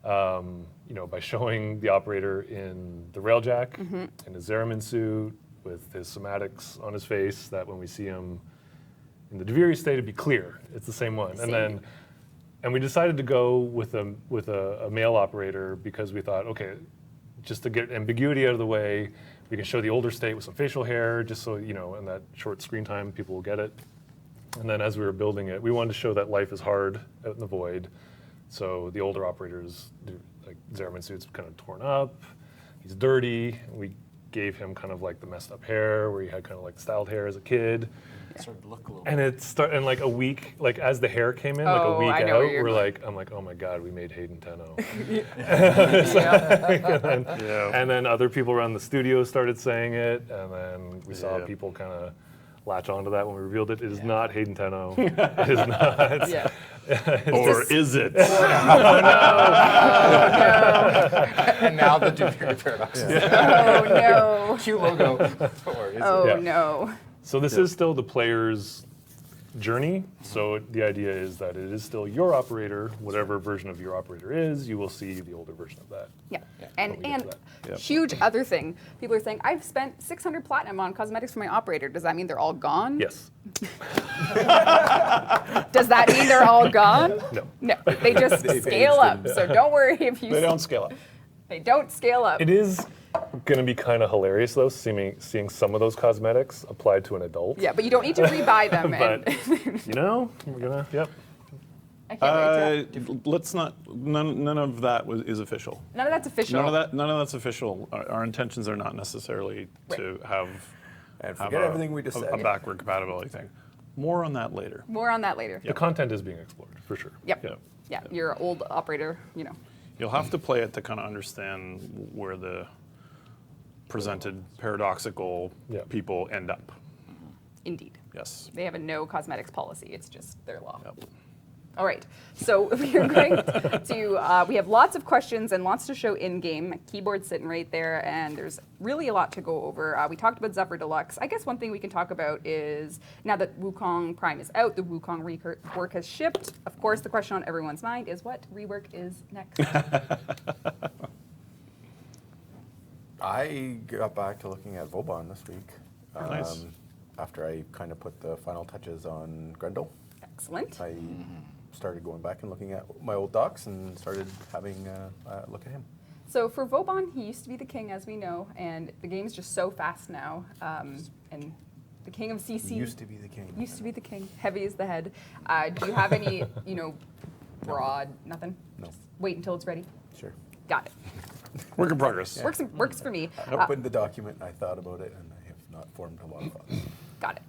Speaker 3: by showing the operator in the railjack, in his Zeramin suit, with his somatics on his face, that when we see him in the Duviri state, it'd be clear. It's the same one. And we decided to go with a male operator because we thought, okay, just to get ambiguity out of the way, we can show the older state with some facial hair, just so, in that short screen time, people will get it. And then as we were building it, we wanted to show that life is hard out in the void. So the older operators do, like, Zeramin suit's kind of torn up, he's dirty. We gave him kind of like the messed up hair, where he had kind of like styled hair as a kid.
Speaker 5: It started to look a little.
Speaker 3: And and like a week, like as the hair came in, like
Speaker 2: Oh,
Speaker 3: a week
Speaker 2: I know
Speaker 3: out,
Speaker 2: where you're
Speaker 3: I'm like, oh my God, we made Hayden Tenno.
Speaker 4: Yeah.
Speaker 3: And then other people around the studio started saying it, and then we saw
Speaker 4: Yeah.
Speaker 3: people kind of latch onto that when we revealed it. It is not Hayden Tenno. It is not.
Speaker 2: Yeah.
Speaker 4: Or is it?
Speaker 5: And now the Davari Paradox.
Speaker 2: Oh no.
Speaker 5: Cute logo. Or is
Speaker 2: Oh
Speaker 3: Yeah.
Speaker 2: no.
Speaker 3: So this is still the player's journey. So the idea is that it is still your operator, whatever version of your operator is, you will see the older version of that.
Speaker 2: Yeah.
Speaker 3: when
Speaker 2: And
Speaker 3: we get to that.
Speaker 4: Yep.
Speaker 2: huge other thing. People are saying, I've spent 600 platinum on cosmetics for my operator. Does that mean they're all gone?
Speaker 3: Yes.
Speaker 2: Does that mean they're all gone?
Speaker 3: No.
Speaker 2: No. They just scale up. So don't worry if you
Speaker 4: They don't scale up.
Speaker 2: They don't scale up.
Speaker 3: It is going to be kind of hilarious, though, seeing some of those cosmetics applied to an adult.
Speaker 2: Yeah, but you don't need to rebuy them.
Speaker 3: But,
Speaker 2: and
Speaker 3: we're going to, yep.
Speaker 2: I can't wait to.
Speaker 4: Let's not. None of that is official.
Speaker 2: None of that's official.
Speaker 4: None of that's official. Our intentions are not necessarily to have
Speaker 6: And
Speaker 4: have
Speaker 6: forget everything we just said.
Speaker 4: a backward compatibility thing. More on that later.
Speaker 2: More on that later.
Speaker 3: The content is being explored, for sure.
Speaker 2: Yep.
Speaker 4: Yeah.
Speaker 2: Yeah, your old operator,
Speaker 4: You'll have to play it to kind of understand where the presented paradoxical
Speaker 3: Yeah.
Speaker 4: people end up.
Speaker 2: indeed.
Speaker 4: Yes.
Speaker 2: They have a no cosmetics policy. It's just their law.
Speaker 4: Yep.
Speaker 2: All right, so we are going to, we have lots of questions and lots to show in-game. My keyboard's sitting right there, and there's really a lot to go over. We talked about Zephyr Deluxe. I guess one thing we can talk about is, now that Wukong Prime is out, the Wukong rework has shipped. Of course, the question on everyone's mind is what rework is next?
Speaker 6: I got back to looking at Vauban this week.
Speaker 4: Nice.
Speaker 6: After I kind of put the final touches on Grendel.
Speaker 2: Excellent.
Speaker 6: I started going back and looking at my old docs and started having a look at him.
Speaker 2: So for Vauban, he used to be the king, as we know, and the game's just so fast now. And the king of CC
Speaker 6: Used to be the king.
Speaker 2: used to be the king. Heavy is the head. Do you have any, broad, nothing?
Speaker 6: No.
Speaker 2: Just wait until it's ready.
Speaker 6: Sure.
Speaker 2: Got it.
Speaker 4: Work in progress.
Speaker 2: Works for me.
Speaker 6: I opened the document, I thought about it, and I have not formed a lot of thoughts.
Speaker 2: Got it.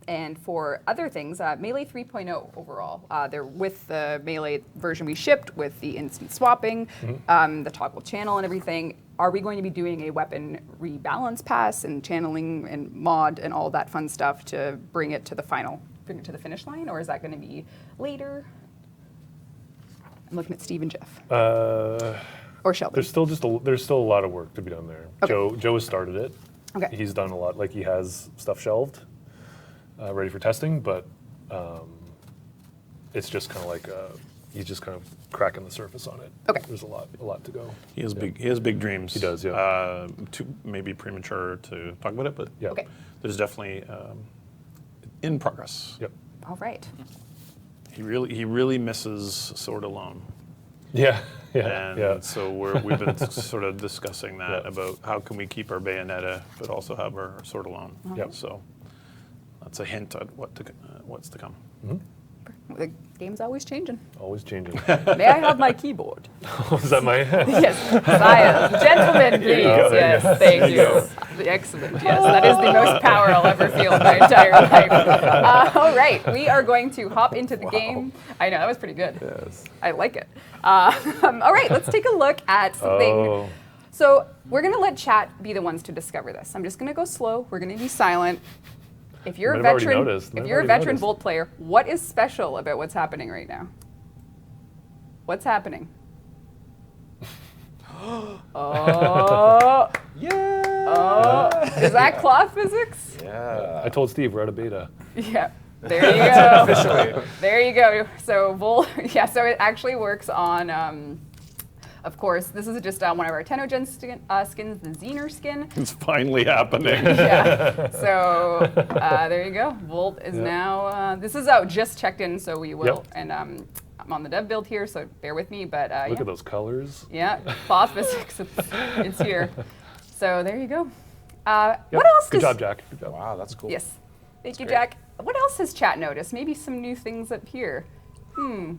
Speaker 2: And for other things, Melee 3.0 overall. They're with the Melee version we shipped with the instant swapping, the toggle channel and everything. Are we going to be doing a weapon rebalance pass and channeling and mod and all that fun stuff to bring it to the finish line, or is that going to be later? I'm looking at Steve and Jeff. Or Sheldon.
Speaker 3: There's still a lot of work to be done there.
Speaker 2: Okay.
Speaker 3: Joe has started it.
Speaker 2: Okay.
Speaker 3: He's done a lot. Like he has stuff shelved, ready for testing, but it's just kind of like he's just kind of cracking the surface on it.
Speaker 2: Okay.
Speaker 3: There's a lot to go.
Speaker 4: He has big dreams.
Speaker 3: He does, yeah.
Speaker 4: Too maybe premature to talk about it, but
Speaker 3: Yeah.
Speaker 2: Okay.
Speaker 4: there's definitely in progress.
Speaker 3: Yep.
Speaker 2: All right.
Speaker 4: He really misses Sword Alone.
Speaker 3: Yeah.
Speaker 4: And
Speaker 3: Yeah.
Speaker 4: so we've been sort of discussing that
Speaker 3: Yeah.
Speaker 4: about how can we keep our Bayonetta but also have our Sword Alone.
Speaker 3: Yep.
Speaker 4: So that's a hint at what's to come.
Speaker 2: The game's always changing.
Speaker 3: Always changing.
Speaker 2: May I have my keyboard?
Speaker 3: Was that my head?
Speaker 2: Yes, Sire. Gentlemen, please.
Speaker 3: go, there you
Speaker 2: Yes,
Speaker 3: go.
Speaker 2: thank you. Excellent. Yes, that is the most power I'll ever feel in my entire life. All right, we are going to hop into the game. I know, that was pretty good.
Speaker 6: Yes.
Speaker 2: I like it. All right, let's take a look at something.
Speaker 3: Oh.
Speaker 2: So we're going to let chat be the ones to discover this. I'm just going to go slow. We're going to be silent. If you're a
Speaker 3: Might have already
Speaker 2: veteran,
Speaker 3: noticed.
Speaker 2: if you're a veteran Volt player, what is special about what's happening right now? What's happening? Oh.
Speaker 6: Yeah.
Speaker 2: Oh. Is that cloth physics?
Speaker 6: Yeah.
Speaker 3: I told Steve we're at a beta.
Speaker 2: Yeah. There you go. Officially. There you go. So yeah, so it actually works on, of course, this is just one of our Tenno Gen skins, the Zener skin.
Speaker 4: It's finally happening.
Speaker 2: Yeah. So there you go. Volt is now, this is out, just checked in, so we will.
Speaker 3: Yep.
Speaker 2: And I'm on the dev build here, so bear with me. But
Speaker 3: Look
Speaker 2: yeah.
Speaker 3: at those colors.
Speaker 2: Yeah, cloth physics, it's here. So there you go.
Speaker 3: Yep.
Speaker 2: What else
Speaker 3: Good
Speaker 2: does...
Speaker 3: job, Jack. Good job.
Speaker 6: Wow, that's cool.
Speaker 2: Yes. Thank you,
Speaker 6: great.
Speaker 2: Jack. What else has chat noticed? Maybe some new things up here.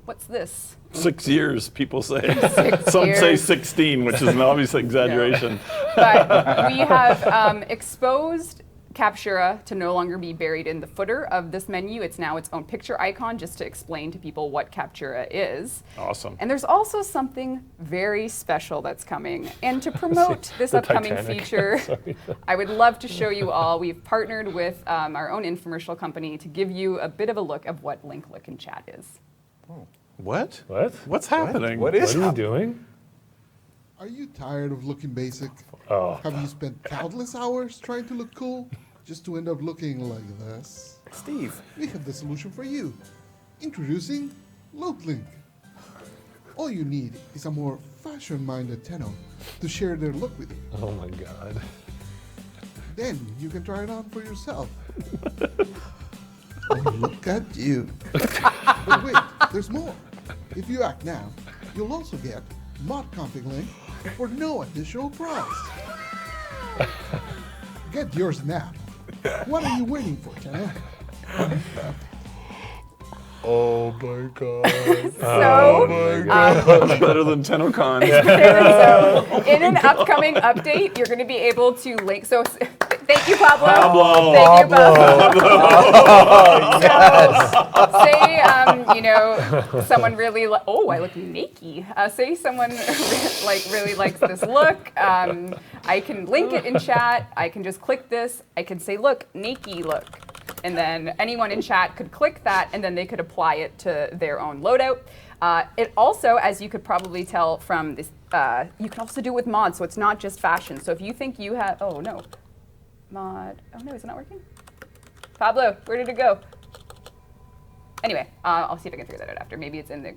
Speaker 2: What's this?
Speaker 4: 6 years, people say.
Speaker 2: 6
Speaker 4: Some say
Speaker 2: years.
Speaker 4: 16, which is an obvious exaggeration.
Speaker 2: But we have exposed Captura to no longer be buried in the footer of this menu. It's now its own picture icon, just to explain to people what Captura is.
Speaker 4: Awesome.
Speaker 2: And there's also something very special that's coming. And to promote this
Speaker 3: The
Speaker 2: upcoming
Speaker 3: Titanic.
Speaker 2: feature,
Speaker 3: Sorry.
Speaker 2: I would love to show you all. We've partnered with our own infomercial company to give you a bit of a look of what Link Look in Chat is.
Speaker 4: What?
Speaker 3: What?
Speaker 4: What's happening?
Speaker 6: What
Speaker 3: What
Speaker 6: is
Speaker 3: are you
Speaker 6: happening?
Speaker 3: doing?
Speaker 7: Are you tired of looking basic?
Speaker 3: Oh.
Speaker 7: Have you spent countless hours trying to look cool just to end up looking like this?
Speaker 6: Steve.
Speaker 7: We have the solution for you. Introducing LookLink. All you need is a more fashion-minded Tenno to share their look with you.
Speaker 3: Oh my God.
Speaker 7: Then you can try it on for yourself. Oh, look at you. But wait, there's more. If you act now, you'll also get mod config link for no additional price. Get yours now. What are you waiting for, Tenno?
Speaker 3: Oh my God.
Speaker 2: So,
Speaker 4: Better than TennoCon.
Speaker 2: so in an upcoming update, you're going to be able to link. So thank you, Pablo. Thank you, Pablo. So, say someone really I look naked. Say someone really likes this look. I can link it in chat. I can just click this. I can say, look, naked look. And then anyone in chat could click that, and then they could apply it to their own loadout. It also, as you could probably tell from this, you can also do it with mods, so it's not just fashion. So if you think you have, oh no, mod, oh no, is it not working? Pablo, where did it go? Anyway, I'll see if I can figure that out after. Maybe it's in the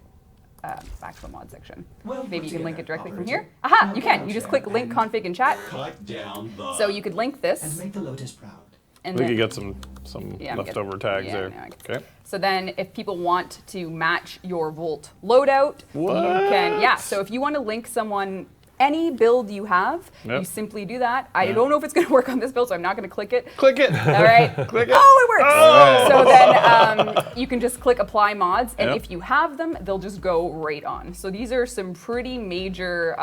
Speaker 2: actual mod section. Maybe you can link it directly from here. Aha, you can. You just click link config in chat. So you could link this.
Speaker 8: And make the Lotus proud.
Speaker 4: I
Speaker 2: And
Speaker 4: think you
Speaker 2: then,
Speaker 4: got some
Speaker 2: Yeah, I'm
Speaker 4: leftover
Speaker 2: getting-
Speaker 4: tags
Speaker 2: yeah,
Speaker 4: there.
Speaker 2: no, I get-
Speaker 4: Okay.
Speaker 2: so then if people want to match your Volt loadout, you can, yeah, so if you want to link someone any build you have,
Speaker 4: Yep.
Speaker 2: you simply do that. I don't know if it's going to work on this build, so I'm not going to click it.
Speaker 4: Click it.
Speaker 2: All right.
Speaker 4: Click it.
Speaker 2: Oh, it works. So then you can just click apply mods, and
Speaker 4: Yep.
Speaker 2: if you have them, they'll just go right on. So these are some pretty major.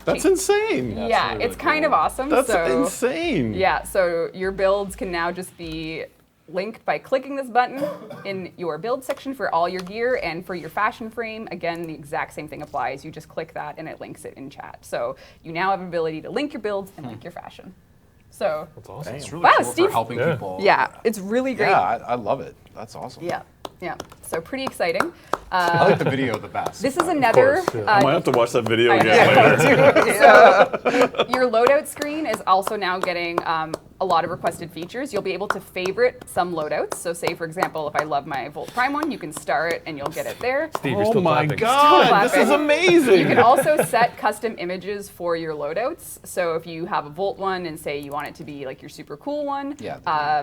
Speaker 4: That's
Speaker 2: changes.
Speaker 4: insane.
Speaker 2: Yeah,
Speaker 5: really
Speaker 2: it's kind of awesome.
Speaker 4: That's
Speaker 2: so,
Speaker 4: insane.
Speaker 2: Yeah, so your builds can now just be linked by clicking this button in your build section for all your gear, and for your fashion frame, again, the exact same thing applies. You just click that and it links it in chat. So you now have the ability to link your builds and link your fashion. So
Speaker 3: That's awesome.
Speaker 5: It's really
Speaker 2: Wow,
Speaker 5: cool
Speaker 2: Steve-
Speaker 5: for helping
Speaker 3: Yeah.
Speaker 5: people.
Speaker 2: yeah, it's really great.
Speaker 5: Yeah, I love it. That's awesome.
Speaker 2: Yeah, yeah. So pretty exciting.
Speaker 5: I like the video the best.
Speaker 2: This is another.
Speaker 3: course, yeah.
Speaker 4: I might have to watch that video
Speaker 2: I
Speaker 4: again
Speaker 2: know.
Speaker 4: later.
Speaker 2: So your loadout screen is also now getting a lot of requested features. You'll be able to favorite some loadouts. So say, for example, if I love my Volt Prime one, you can star it and you'll get it there.
Speaker 3: Steve, you're
Speaker 4: Oh
Speaker 3: still
Speaker 4: my
Speaker 3: clapping.
Speaker 4: God, this is
Speaker 2: clapping.
Speaker 4: amazing.
Speaker 2: You can also set custom images for your loadouts. So if you have a Volt one and say you want it to be like your super cool one,
Speaker 5: Yeah.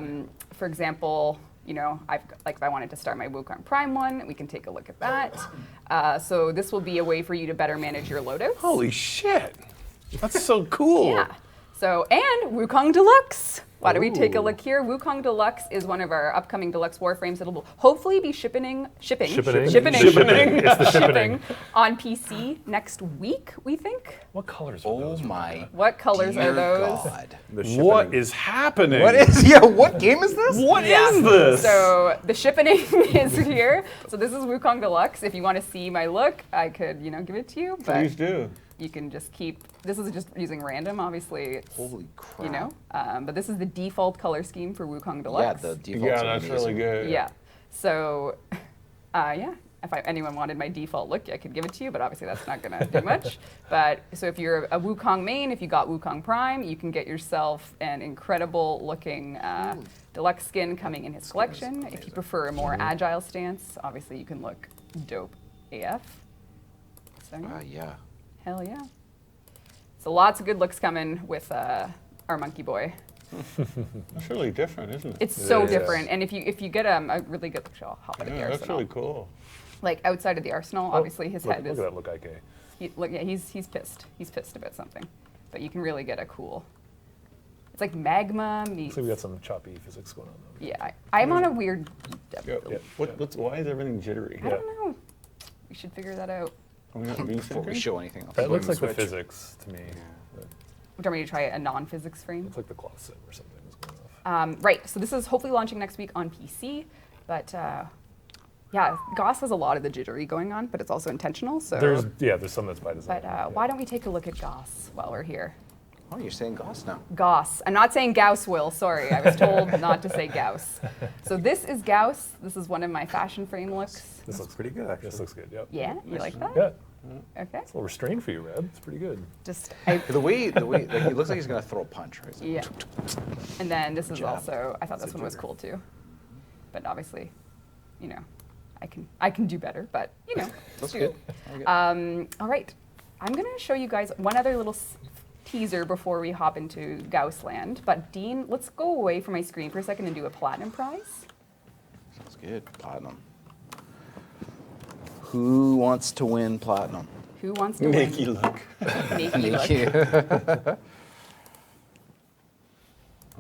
Speaker 2: for example, you know, like if I wanted to start my Wukong Prime one, we can take a look at that. So this will be a way for you to better manage your loadouts.
Speaker 4: Holy shit. That's so cool.
Speaker 2: Yeah. So, and Wukong Deluxe. Why don't we take a look here? Wukong Deluxe is one of our upcoming Deluxe Warframes that will hopefully be shipping
Speaker 3: It's the shipping.
Speaker 2: on PC next week, we think.
Speaker 3: What colors are
Speaker 5: Oh
Speaker 3: those?
Speaker 5: my
Speaker 2: What colors are
Speaker 5: dear
Speaker 2: those?
Speaker 5: God.
Speaker 4: What is happening?
Speaker 5: What is? Yeah. What game is this?
Speaker 4: What
Speaker 2: Yeah.
Speaker 4: is this?
Speaker 2: So the shipping is here. So this is Wukong Deluxe. If you want to see my look, I could, you know, give it to you. But
Speaker 4: Please do.
Speaker 2: you can just keep, this is just using random, obviously. It's,
Speaker 5: Holy crap.
Speaker 2: you know, but this is the default color scheme for Wukong
Speaker 5: Yeah,
Speaker 2: Deluxe.
Speaker 5: the default.
Speaker 4: Yeah, that's really good.
Speaker 2: Yeah. So, yeah, if anyone wanted my default look, I could give it to you, but obviously that's not going to do much. But so if you're a Wukong main, if you got Wukong Prime, you can get yourself an incredible looking deluxe skin coming in his collection. If you prefer a more agile stance, obviously you can look dope AF. So, yeah.
Speaker 5: Yeah.
Speaker 2: Hell yeah. So lots of good looks coming with our monkey boy.
Speaker 4: That's really different, isn't it?
Speaker 2: It's so
Speaker 3: is.
Speaker 2: different, and if you get a really good, I'll hop out of the
Speaker 4: Yeah, that's
Speaker 2: arsenal.
Speaker 4: really cool.
Speaker 2: Like outside of the arsenal, obviously his
Speaker 3: look,
Speaker 2: head
Speaker 3: look
Speaker 2: is.
Speaker 3: at that look, IK.
Speaker 2: He's pissed. He's pissed about something, but you can really get a cool. It's like magma meets.
Speaker 3: So we got some choppy physics going on though.
Speaker 2: Yeah, I'm on a weird. Depth
Speaker 4: Yeah.
Speaker 2: build.
Speaker 4: Why is everything jittery?
Speaker 2: I don't know. We should figure that out.
Speaker 4: Are we not being
Speaker 5: Before we
Speaker 4: synced?
Speaker 5: show anything else.
Speaker 3: That looks like the
Speaker 5: Switch.
Speaker 3: physics to me.
Speaker 2: Would you want me to try a non-physics frame?
Speaker 3: It's like the cloth sim or something that's going off.
Speaker 2: Right, so this is hopefully launching next week on PC, but yeah, Gauss has a lot of the jittery going on, but it's also intentional. So,
Speaker 3: There's some that's by design.
Speaker 2: but why don't we take a look at Gauss while we're here?
Speaker 5: Oh, you're saying Gauss now.
Speaker 2: Gauss. I'm not saying Gauss, Will. Sorry, I was told not to say Gauss. So this is Gauss. This is one of my fashion frame looks.
Speaker 3: This looks
Speaker 6: pretty good, actually.
Speaker 3: This looks good. Yep.
Speaker 2: Yeah, you like that?
Speaker 3: Yeah.
Speaker 2: Okay.
Speaker 3: It's a little restrained for you, Reb. It's pretty good.
Speaker 2: Just
Speaker 5: The way, like, it looks like he's gonna throw a punch, right?
Speaker 2: yeah. And then this is
Speaker 5: Jab.
Speaker 2: also. I thought this one was cool too, but obviously, you know, I can do better. But you know,
Speaker 5: That's
Speaker 2: do.
Speaker 5: good. Okay.
Speaker 2: All right, I'm gonna show you guys one other little teaser before we hop into Gauss land. But Dean, let's go away from my screen for a second and do a platinum prize.
Speaker 5: Sounds good. Platinum. Who wants to win platinum?
Speaker 2: Who wants to
Speaker 4: Make
Speaker 2: win?
Speaker 4: you look.
Speaker 2: Make me look.
Speaker 5: Thank you.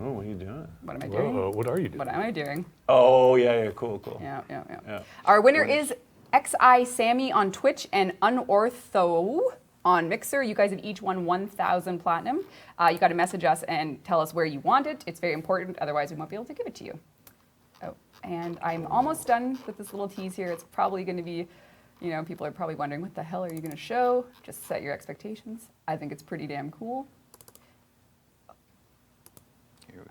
Speaker 4: Oh, what are you doing?
Speaker 2: What am I doing?
Speaker 3: Whoa, what are you doing?
Speaker 2: What am I doing?
Speaker 4: Oh, yeah, cool.
Speaker 2: Yeah.
Speaker 4: Yeah.
Speaker 2: Our winner is XI Sammy on Twitch and Unortho on Mixer. You guys have each won 1,000 platinum. You got to message us and tell us where you want it. It's very important, otherwise we won't be able to give it to you. Oh, and I'm almost done with this little tease here. It's probably going to be, you know, people are probably wondering, what the hell are you going to show? Just set your expectations. I think it's pretty damn cool.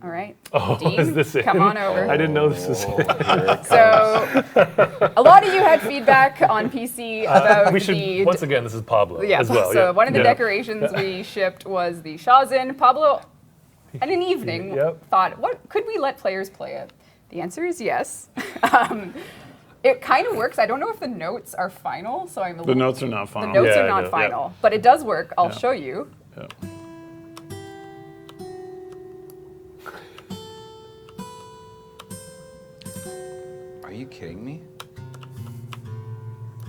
Speaker 2: All right.
Speaker 3: Oh,
Speaker 2: Dean,
Speaker 3: is this it?
Speaker 2: come on over.
Speaker 3: I didn't know this was it.
Speaker 2: So, a lot of you had feedback on PC about
Speaker 3: We should,
Speaker 2: the.
Speaker 3: once again, this is Pablo
Speaker 2: Yeah,
Speaker 3: as well.
Speaker 2: so
Speaker 3: yeah.
Speaker 2: one of the
Speaker 3: Yeah.
Speaker 2: decorations we shipped was the Shazin. Pablo, in an evening,
Speaker 3: Yep.
Speaker 2: thought, what could we let players play it? The answer is yes. It kind of works. I don't know if the notes are final, so I'm a
Speaker 4: The
Speaker 2: little.
Speaker 4: notes are not
Speaker 2: The
Speaker 4: final.
Speaker 2: notes
Speaker 3: Yeah,
Speaker 2: are
Speaker 3: I
Speaker 2: not
Speaker 3: know,
Speaker 2: final, but it does work. I'll
Speaker 4: Yeah.
Speaker 2: show you.
Speaker 4: Yeah.
Speaker 5: Are you kidding me?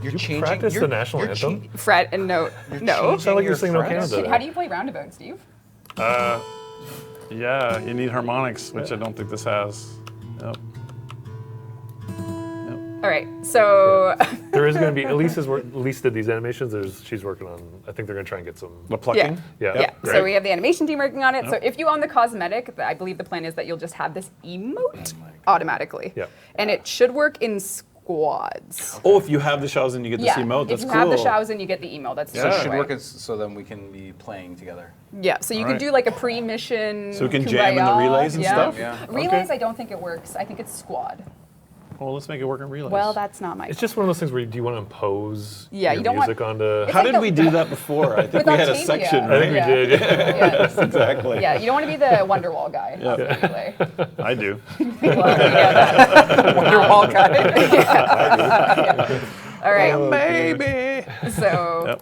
Speaker 3: Did you practice the national anthem?
Speaker 2: Fret and note. No.
Speaker 3: Sound like you're
Speaker 5: your
Speaker 3: singing "O
Speaker 5: friends?
Speaker 3: Canada."
Speaker 2: How do you play roundabout, Steve?
Speaker 4: Yeah, you need harmonics, which I don't think this has. Yep.
Speaker 2: All right, so
Speaker 3: There is going to be Elise did these animations. She's working on. I think they're going to try and get some.
Speaker 4: The plucking?
Speaker 3: Yeah.
Speaker 2: yeah.
Speaker 3: Right.
Speaker 2: So we have the animation team working on it. So if you own the cosmetic, I believe the plan is that you'll just have this emote automatically.
Speaker 3: Yeah.
Speaker 2: And it should work in squads.
Speaker 4: Oh, if you have the shells and you get this
Speaker 2: Yeah.
Speaker 4: emote, that's
Speaker 2: if you
Speaker 4: cool.
Speaker 2: have the Shaozin, you get the email. That's
Speaker 5: So
Speaker 2: the
Speaker 5: it should
Speaker 2: way.
Speaker 5: work so then we can be playing together.
Speaker 2: Yeah. So you
Speaker 4: All
Speaker 2: can
Speaker 4: right.
Speaker 2: do like a pre-mission.
Speaker 4: So we can jam in the
Speaker 2: kumbaya.
Speaker 4: relays and
Speaker 2: Yeah.
Speaker 4: stuff?
Speaker 5: Yeah.
Speaker 2: Relays,
Speaker 4: Okay.
Speaker 2: I don't think it works. I think it's squad.
Speaker 4: Well, let's make it work in relays.
Speaker 2: Well, that's not my.
Speaker 3: It's just one of those things where do you want to impose
Speaker 2: Yeah,
Speaker 3: your
Speaker 2: you don't want-
Speaker 3: music onto?
Speaker 2: It's
Speaker 4: How
Speaker 2: like
Speaker 4: did
Speaker 2: the-
Speaker 4: we do that before? I think
Speaker 2: With
Speaker 4: we had a
Speaker 2: Octavia.
Speaker 4: section,
Speaker 3: I
Speaker 4: right?
Speaker 3: think
Speaker 2: Yeah.
Speaker 3: we did.
Speaker 2: Yeah.
Speaker 4: Exactly.
Speaker 2: Yeah, you don't want to be the Wonderwall guy.
Speaker 4: Yeah.
Speaker 2: on the relay.
Speaker 4: I do.
Speaker 2: Well, yeah, Wonderwall guy. Yeah. All right.
Speaker 4: Baby.
Speaker 2: So,
Speaker 4: Yep.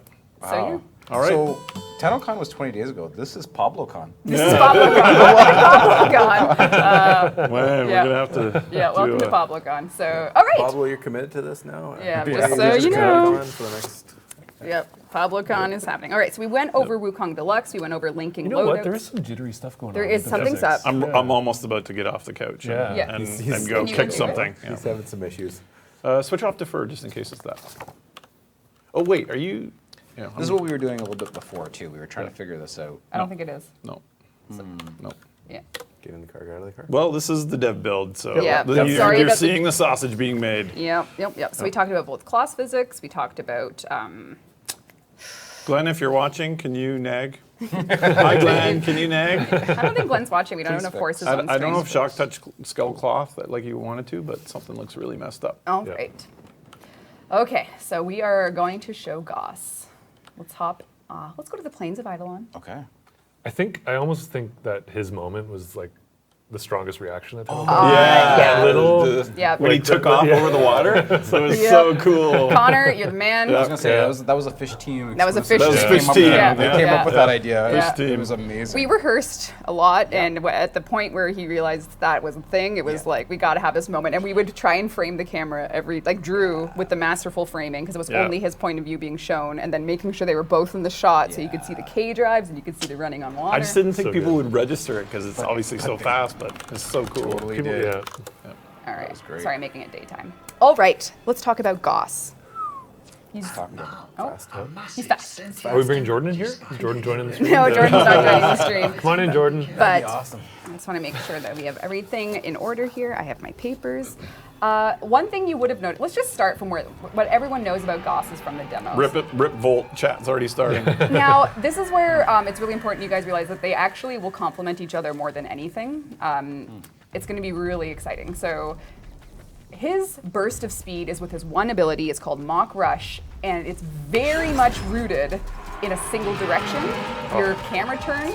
Speaker 2: so yeah.
Speaker 4: All right.
Speaker 5: So TennoCon was 20 days ago. This is PabloCon.
Speaker 2: This is PabloCon.
Speaker 4: Man, we're
Speaker 2: yeah.
Speaker 4: gonna have to.
Speaker 2: Yeah, welcome
Speaker 4: do
Speaker 2: to
Speaker 4: a-
Speaker 2: PabloCon. So, all right.
Speaker 6: Pablo, you're committed to this now?
Speaker 2: Yeah,
Speaker 6: Be
Speaker 2: just
Speaker 6: a-
Speaker 2: so
Speaker 6: just
Speaker 2: you
Speaker 6: a
Speaker 2: know.
Speaker 6: TennoCon for the next.
Speaker 2: Yep, PabloCon is happening. All right, so we went over Wukong Deluxe. We went over linking
Speaker 3: You know what?
Speaker 2: loadouts.
Speaker 3: There is some jittery stuff going
Speaker 2: There
Speaker 3: on.
Speaker 2: is
Speaker 3: with the
Speaker 2: something's
Speaker 3: physics.
Speaker 2: up.
Speaker 4: I'm almost about to get off the couch and,
Speaker 3: Yeah.
Speaker 2: Yeah.
Speaker 4: and,
Speaker 6: He's-
Speaker 4: and go
Speaker 2: Can you
Speaker 4: kick
Speaker 2: do it?
Speaker 4: something. Yeah.
Speaker 6: He's having some issues.
Speaker 4: Switch off defer just in case it's that. Oh wait, are you? Yeah,
Speaker 5: This is what we were doing a little bit before too. We were trying to figure this out.
Speaker 2: I don't think it is.
Speaker 4: No. No.
Speaker 2: Yeah.
Speaker 6: Get in the car, get out of the car.
Speaker 4: Well, this is the dev build, so
Speaker 2: Yeah,
Speaker 4: you're,
Speaker 2: sorry
Speaker 4: you're
Speaker 2: about the-
Speaker 4: seeing the sausage being made.
Speaker 2: Yep. So we talked about both class physics. We talked about.
Speaker 4: Glenn, if you're watching, can you nag? Hi, Glenn. Can you nag?
Speaker 2: I don't think Glenn's watching. We don't have enough
Speaker 5: Please
Speaker 2: forces
Speaker 4: I,
Speaker 2: on
Speaker 4: I don't know if
Speaker 2: screen.
Speaker 4: Shock touched skull cloth like you wanted to, but something looks really messed up.
Speaker 2: Oh,
Speaker 3: Yeah.
Speaker 2: great. Okay, so we are going to show Gauss. Let's hop. Let's go to the Plains of Eidolon.
Speaker 5: Okay.
Speaker 3: I almost think that his moment was like the strongest reaction at TennoCon.
Speaker 2: yeah.
Speaker 3: A little.
Speaker 2: Yeah.
Speaker 4: When he
Speaker 3: Like
Speaker 4: took
Speaker 3: the-
Speaker 4: off
Speaker 3: yeah.
Speaker 4: over the water, it was
Speaker 2: Yeah.
Speaker 4: so cool.
Speaker 2: Connor, you're the man.
Speaker 5: I was gonna say
Speaker 3: Yeah.
Speaker 5: that was a fish team.
Speaker 2: That was a
Speaker 5: exclusive.
Speaker 2: fish
Speaker 4: That was
Speaker 5: They
Speaker 4: fish
Speaker 5: came
Speaker 4: team.
Speaker 5: up-
Speaker 2: Yeah.
Speaker 5: They came
Speaker 2: Yeah.
Speaker 5: up with that idea.
Speaker 2: Fish
Speaker 5: It
Speaker 4: team.
Speaker 5: was amazing.
Speaker 2: We rehearsed a lot, and at the point where he realized that was a thing, it was like, we got to have this moment. And we would try and frame the camera like Drew with the masterful framing, because it was
Speaker 4: Yeah.
Speaker 2: only his point of view being shown, and then making sure they were both in the shot so you could see the K drives and you could see the running on water.
Speaker 4: I just didn't think
Speaker 3: So
Speaker 4: people
Speaker 3: good.
Speaker 4: would register it because it's obviously so fast, but it's so cool.
Speaker 5: Totally
Speaker 3: People,
Speaker 5: did.
Speaker 3: yeah.
Speaker 2: All right.
Speaker 5: was great.
Speaker 2: Sorry, I'm making it daytime. All right, let's talk about Gauss. He's
Speaker 5: Talking about
Speaker 2: he's fast.
Speaker 3: Are we bringing Jordan in here? Is Jordan joining the stream?
Speaker 2: No, Jordan's not joining the stream.
Speaker 3: Come on in, Jordan.
Speaker 2: But
Speaker 6: Awesome.
Speaker 2: I just want to make sure that we have everything in order here. I have my papers. One thing you would have noticed, let's just start from what everyone knows about Gauss is from the demos.
Speaker 4: Rip Volt chat's already starting.
Speaker 2: Now, this is where it's really important you guys realize that they actually will complement each other more than anything. It's going to be really exciting. So his burst of speed is with his one ability. It's called Mach Rush, and it's very much rooted in a single direction. Your camera turn.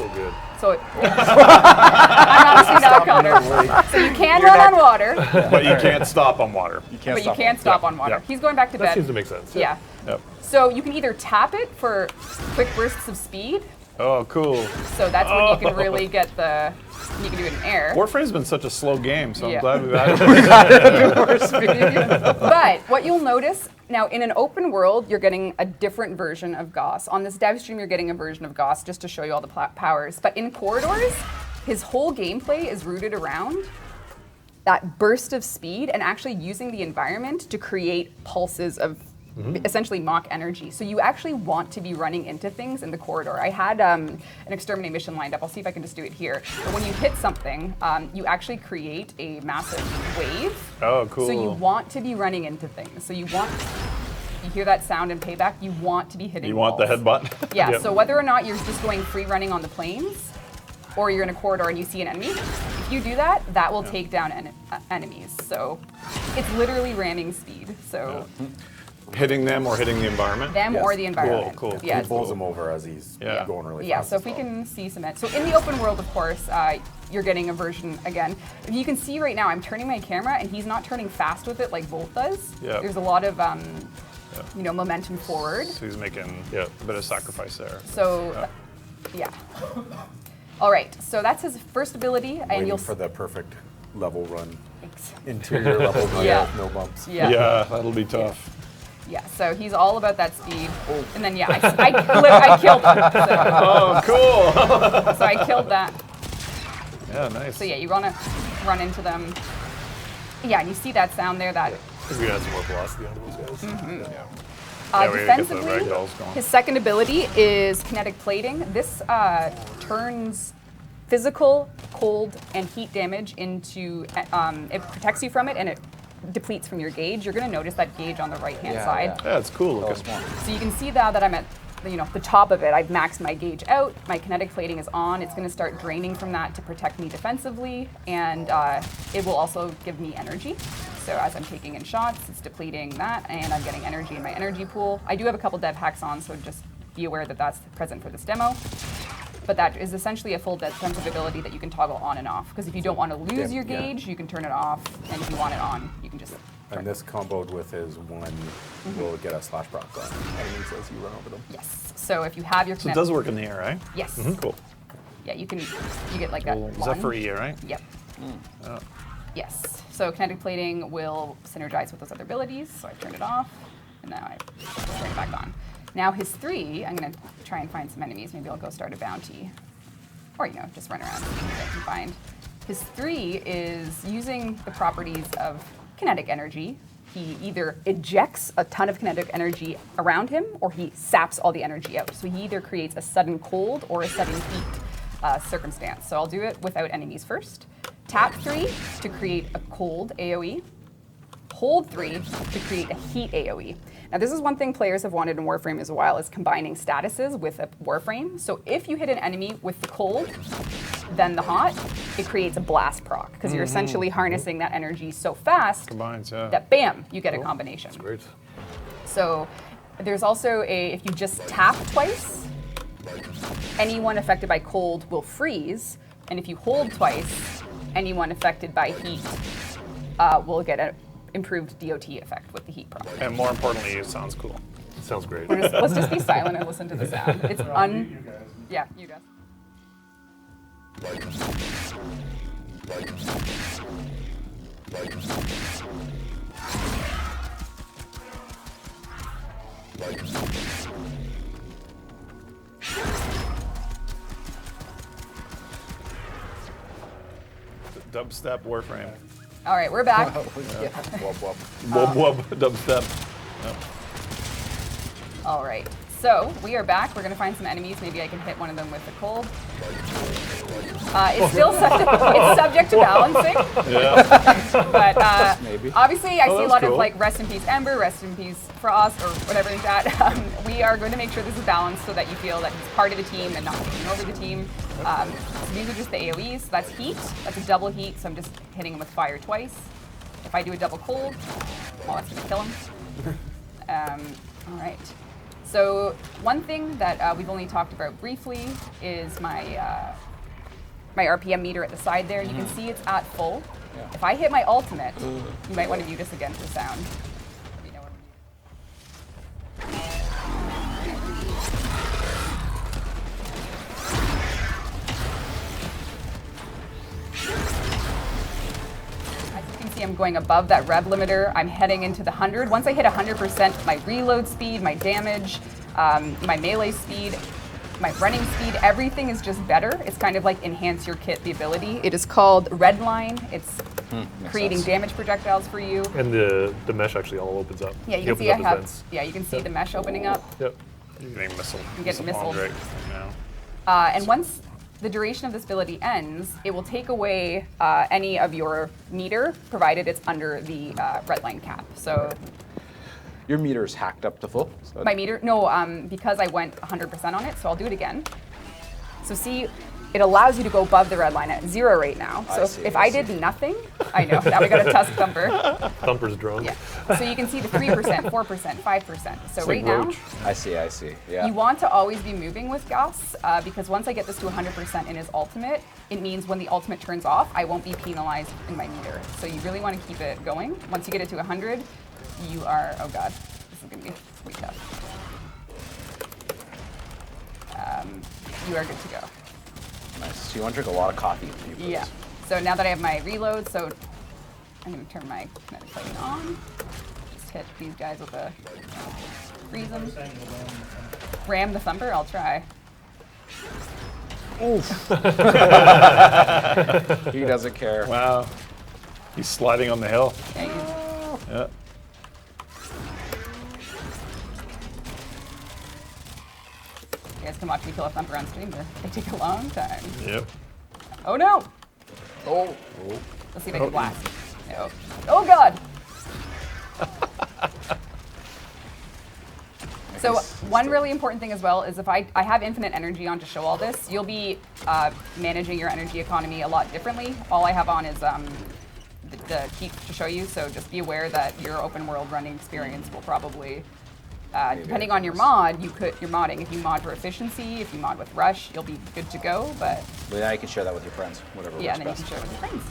Speaker 3: So good.
Speaker 2: So I'm honestly not Connor. So you can run on water,
Speaker 4: But you can't stop on water.
Speaker 5: You can't
Speaker 2: but you
Speaker 5: stop.
Speaker 2: can't stop on water.
Speaker 4: Yeah.
Speaker 2: He's going back to
Speaker 3: That
Speaker 2: bed.
Speaker 3: seems to make sense.
Speaker 2: Yeah.
Speaker 4: Yep.
Speaker 2: So you can either tap it for quick bursts of speed.
Speaker 4: Oh, cool.
Speaker 2: So that's when you can really get you can do it in air.
Speaker 4: Warframe's been such a slow game, so
Speaker 2: Yeah.
Speaker 4: I'm glad we've added it.
Speaker 2: But what you'll notice, now in an open world, you're getting a different version of Gauss. On this Devstream, you're getting a version of Gauss just to show you all the powers. But in corridors, his whole gameplay is rooted around that burst of speed and actually using the environment to create pulses of essentially Mach energy. So you actually want to be running into things in the corridor. I had an exterminate mission lined up. I'll see if I can just do it here. But when you hit something, you actually create a massive wave.
Speaker 4: Oh, cool.
Speaker 2: So you want to be running into things. So you hear that sound in Payback, you want to be hitting
Speaker 4: You want the
Speaker 2: walls.
Speaker 4: headbutt?
Speaker 2: Yeah,
Speaker 3: Yep.
Speaker 2: so whether or not you're just going free running on the plains, or you're in a corridor and you see an enemy, if you do that, that will take down enemies. So it's literally ramming speed. So
Speaker 4: Hitting them or hitting the environment?
Speaker 2: them
Speaker 6: Yes.
Speaker 2: or the environment.
Speaker 4: Cool.
Speaker 2: Yeah,
Speaker 6: He bowls him over as he's going really
Speaker 2: yeah,
Speaker 6: fast.
Speaker 2: so
Speaker 6: as
Speaker 2: if we
Speaker 6: well.
Speaker 2: can see some, so in the open world, of course, you're getting a version again. You can see right now, I'm turning my camera, and he's not turning fast with it like Volt does.
Speaker 4: Yeah.
Speaker 2: There's a lot of, momentum forward.
Speaker 4: So he's making
Speaker 3: Yeah.
Speaker 4: a bit of sacrifice there.
Speaker 2: So, yeah. All right, so that's his first ability, and
Speaker 6: Waiting
Speaker 2: you'll
Speaker 6: for the perfect level run,
Speaker 2: Thanks.
Speaker 6: interior level run
Speaker 2: Yeah.
Speaker 6: with no bumps.
Speaker 2: Yeah.
Speaker 4: That'll be tough.
Speaker 2: Yeah, so he's all about that speed. And then, yeah, I killed him.
Speaker 4: Oh, cool.
Speaker 2: So I killed that.
Speaker 4: Yeah, nice.
Speaker 2: So yeah, you want to run into them. Yeah, and you see that sound there, that
Speaker 3: I think we had some more velocity onto those guys.
Speaker 4: Yeah, we gotta get the
Speaker 2: defensively,
Speaker 4: ragdolls going.
Speaker 2: his second ability is Kinetic Plating. This turns physical, cold, and heat damage into, it protects you from it, and it depletes from your gauge. You're going to notice that gauge on the right-hand side.
Speaker 4: Yeah, it's cool looking.
Speaker 2: So you can see that I'm at the top of it. I've maxed my gauge out. My Kinetic Plating is on. It's going to start draining from that to protect me defensively, and it will also give me energy. So as I'm taking in shots, it's depleting that, and I'm getting energy in my energy pool. I do have a couple dev hacks on, so just be aware that that's present for this demo. But that is essentially a full defensive ability that you can toggle on and off. Because if you don't want to lose your gauge, you can turn it off, and if you want it on, you can just turn
Speaker 6: And
Speaker 2: it.
Speaker 6: this comboed with his one will get a slash proc on enemies as you run over them.
Speaker 2: Yes. So if you have your
Speaker 4: So it does work in the air, right?
Speaker 2: Yes.
Speaker 4: Cool.
Speaker 2: Yeah, you get like a
Speaker 4: Is that for E, right?
Speaker 2: Yep. Yes. So Kinetic Plating will synergize with those other abilities. So I turned it off, and now I turn it back on. Now his 3, I'm going to try and find some enemies. Maybe I'll go start a bounty. Or, just run around and see what I can find. His 3 is using the properties of kinetic energy. He either ejects a ton of kinetic energy around him, or he saps all the energy out. So he either creates a sudden cold or a sudden heat circumstance. So I'll do it without enemies first. Tap 3 to create a cold AoE. Hold 3 to create a heat AoE. Now this is one thing players have wanted in Warframe as a while, is combining statuses with a Warframe. So if you hit an enemy with the cold, then the hot, it creates a blast proc, because you're essentially harnessing that energy so fast
Speaker 4: Combines, yeah.
Speaker 2: that bam, you get a combination.
Speaker 3: Great.
Speaker 2: So there's also if you just tap twice, anyone affected by cold will freeze, and if you hold twice, anyone affected by heat will get an improved DOT effect with the heat proc.
Speaker 4: And more importantly, it sounds cool.
Speaker 3: Sounds great.
Speaker 2: Let's just be silent and listen to the sound. It's Yeah, you guys.
Speaker 4: Dubstep Warframe.
Speaker 2: All right, we're back.
Speaker 6: Wub wub.
Speaker 4: Wub dubstep.
Speaker 2: All right, so we are back. We're gonna find some enemies. Maybe I can hit one of them with the cold. It's still subject to balancing. But
Speaker 5: Maybe.
Speaker 2: obviously, I see a
Speaker 4: that's
Speaker 2: lot of
Speaker 4: cool.
Speaker 2: like rest in peace Ember, rest in peace Frost, or whatever like that. We are going to make sure this is balanced so that you feel that he's part of the team and not taking over the team. So these are just the AoEs. So that's heat. That's a double heat. So I'm just hitting him with fire twice. If I do a double cold, well, that's going to kill him. All right. So one thing that we've only talked about briefly is my my RPM meter at the side there. You can see it's at full. If I hit my ultimate, you might want to mute this again for sound. You know what As you can see, I'm going above that rev limiter. I'm heading into the 100. Once I hit 100%, my reload speed, my damage, my melee speed, my running speed, everything is just better. It's kind of like enhance your kit, the ability. It is called Redline. It's creating damage projectiles for you.
Speaker 3: And the mesh actually all opens up.
Speaker 2: Yeah,
Speaker 3: He
Speaker 2: you can
Speaker 3: opens
Speaker 2: see I
Speaker 3: up his
Speaker 2: have.
Speaker 3: vents.
Speaker 2: Yeah, you can see the mesh opening up.
Speaker 3: Yep.
Speaker 4: You're getting missile.
Speaker 2: You get
Speaker 4: bomb
Speaker 2: missiled.
Speaker 4: right now.
Speaker 2: And once the duration of this ability ends, it will take away any of your meter, provided it's under the Redline cap. So
Speaker 5: Your meter is hacked up to full. So
Speaker 2: my meter, no, because I went 100% on it, so I'll do it again. So see, it allows you to go above the red line at 0 right now. So if I did nothing, I know, now we got a Tusk Thumper.
Speaker 3: Thumper's drone.
Speaker 2: Yeah. So you can see the 3%, 4%, 5%. So right now,
Speaker 5: I see. Yeah.
Speaker 2: you want to always be moving with Gauss because once I get this to 100% in his ultimate, it means when the ultimate turns off, I won't be penalized in my meter. So you really want to keep it going. Once you get it to 100, you are, oh god, this is going to be pretty tough. You are good to go.
Speaker 5: Nice. So you want to drink a lot of coffee.
Speaker 2: Yeah. So now that I have my reload, so I'm going to turn my Kinetic Plating on. Just hit these guys with a freeze them. Ram the Thumper, I'll try.
Speaker 4: Oof.
Speaker 5: He doesn't care.
Speaker 4: Wow. He's sliding on the hill.
Speaker 2: Okay,
Speaker 4: Yeah.
Speaker 2: you guys can watch me kill a Thumper on stream, but they take a long time.
Speaker 4: Yep.
Speaker 2: Oh no!
Speaker 5: Oh.
Speaker 2: Let's see if I can blast. No. Oh god! So one really important thing as well is if I have infinite energy on to show all this, you'll be managing your energy economy a lot differently. All I have on is the key to show you, so just be aware that your open world running experience will probably, depending on your mod, you're modding. If you mod for efficiency, if you mod with rush, you'll be good to go, but
Speaker 5: Yeah, you can share that with your friends, whatever
Speaker 2: yeah,
Speaker 5: works
Speaker 2: and then you
Speaker 5: best.
Speaker 2: can share it with your friends.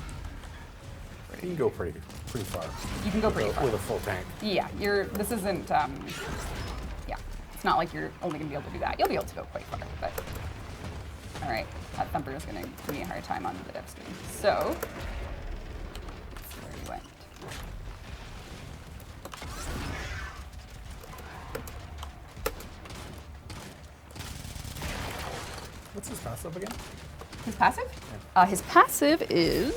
Speaker 6: You can go pretty far.
Speaker 2: You can go pretty far.
Speaker 6: With a full tank.
Speaker 2: Yeah, this isn't, yeah, it's not like you're only going to be able to do that. You'll be able to go quite far, but, all right, that Thumper is going to give me a hard time on the Devstream. So, let's see where he went.
Speaker 6: What's his passive again?
Speaker 2: His passive? His passive is,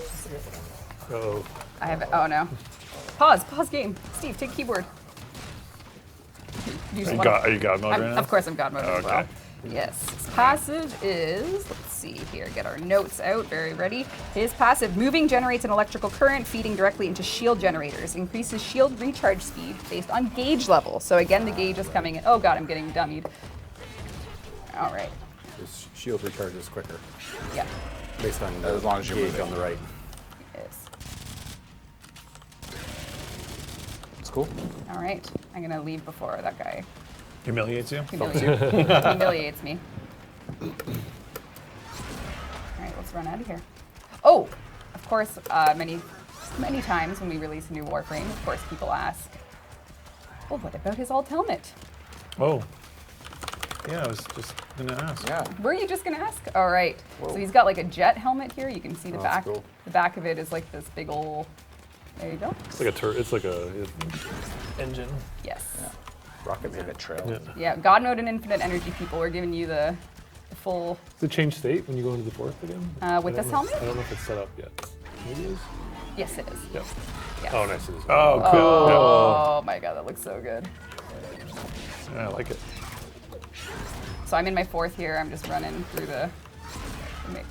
Speaker 3: Oh,
Speaker 2: I have it, oh no. Pause game. Steve, take keyboard.
Speaker 4: Are you God mode right now?
Speaker 2: Of course I'm God mode as well.
Speaker 4: Okay.
Speaker 2: Yes. His passive is, let's see here, get our notes out, very ready. His passive, moving generates an electrical current feeding directly into shield generators. Increases shield recharge speed based on gauge level. So again, the gauge is coming in. Oh god, I'm getting dummied. All right.
Speaker 6: His shield recharge is quicker,
Speaker 2: Yeah.
Speaker 6: based on the
Speaker 5: As long as you're
Speaker 6: gauge
Speaker 5: moving.
Speaker 6: on the right.
Speaker 2: Yes.
Speaker 5: It's cool.
Speaker 2: All right. I'm going to leave before that guy
Speaker 4: Humiliates you?
Speaker 2: humiliates me. All right, let's run out of here. Oh, of course, many times when we release a new Warframe, of course, people ask, oh, what about his alt helmet?
Speaker 4: Oh. Yeah, I was just gonna ask.
Speaker 5: Yeah.
Speaker 2: Were you just gonna ask? All right.
Speaker 5: Whoa.
Speaker 2: So he's got like a jet helmet here. You can see the
Speaker 6: Oh,
Speaker 2: back.
Speaker 6: that's cool.
Speaker 2: The back of it is like this big old. There you go.
Speaker 3: it's like it's like a engine.
Speaker 2: Yes.
Speaker 6: Rocket
Speaker 5: It's like
Speaker 6: Man.
Speaker 5: a trail.
Speaker 3: Yeah.
Speaker 2: Yeah. God mode and infinite energy people. We're giving you the full.
Speaker 3: Does it change state when you go into the fourth again?
Speaker 2: With
Speaker 3: I don't
Speaker 2: this
Speaker 3: know.
Speaker 2: helmet?
Speaker 3: I don't know if it's set up yet. Maybe it is.
Speaker 2: Yes, it is.
Speaker 3: Yep.
Speaker 2: Yes.
Speaker 3: Oh, nice. It is.
Speaker 4: Oh, cool.
Speaker 2: Oh my god, that looks so good.
Speaker 4: Yeah, I like it.
Speaker 2: So I'm in my fourth here. I'm just running through the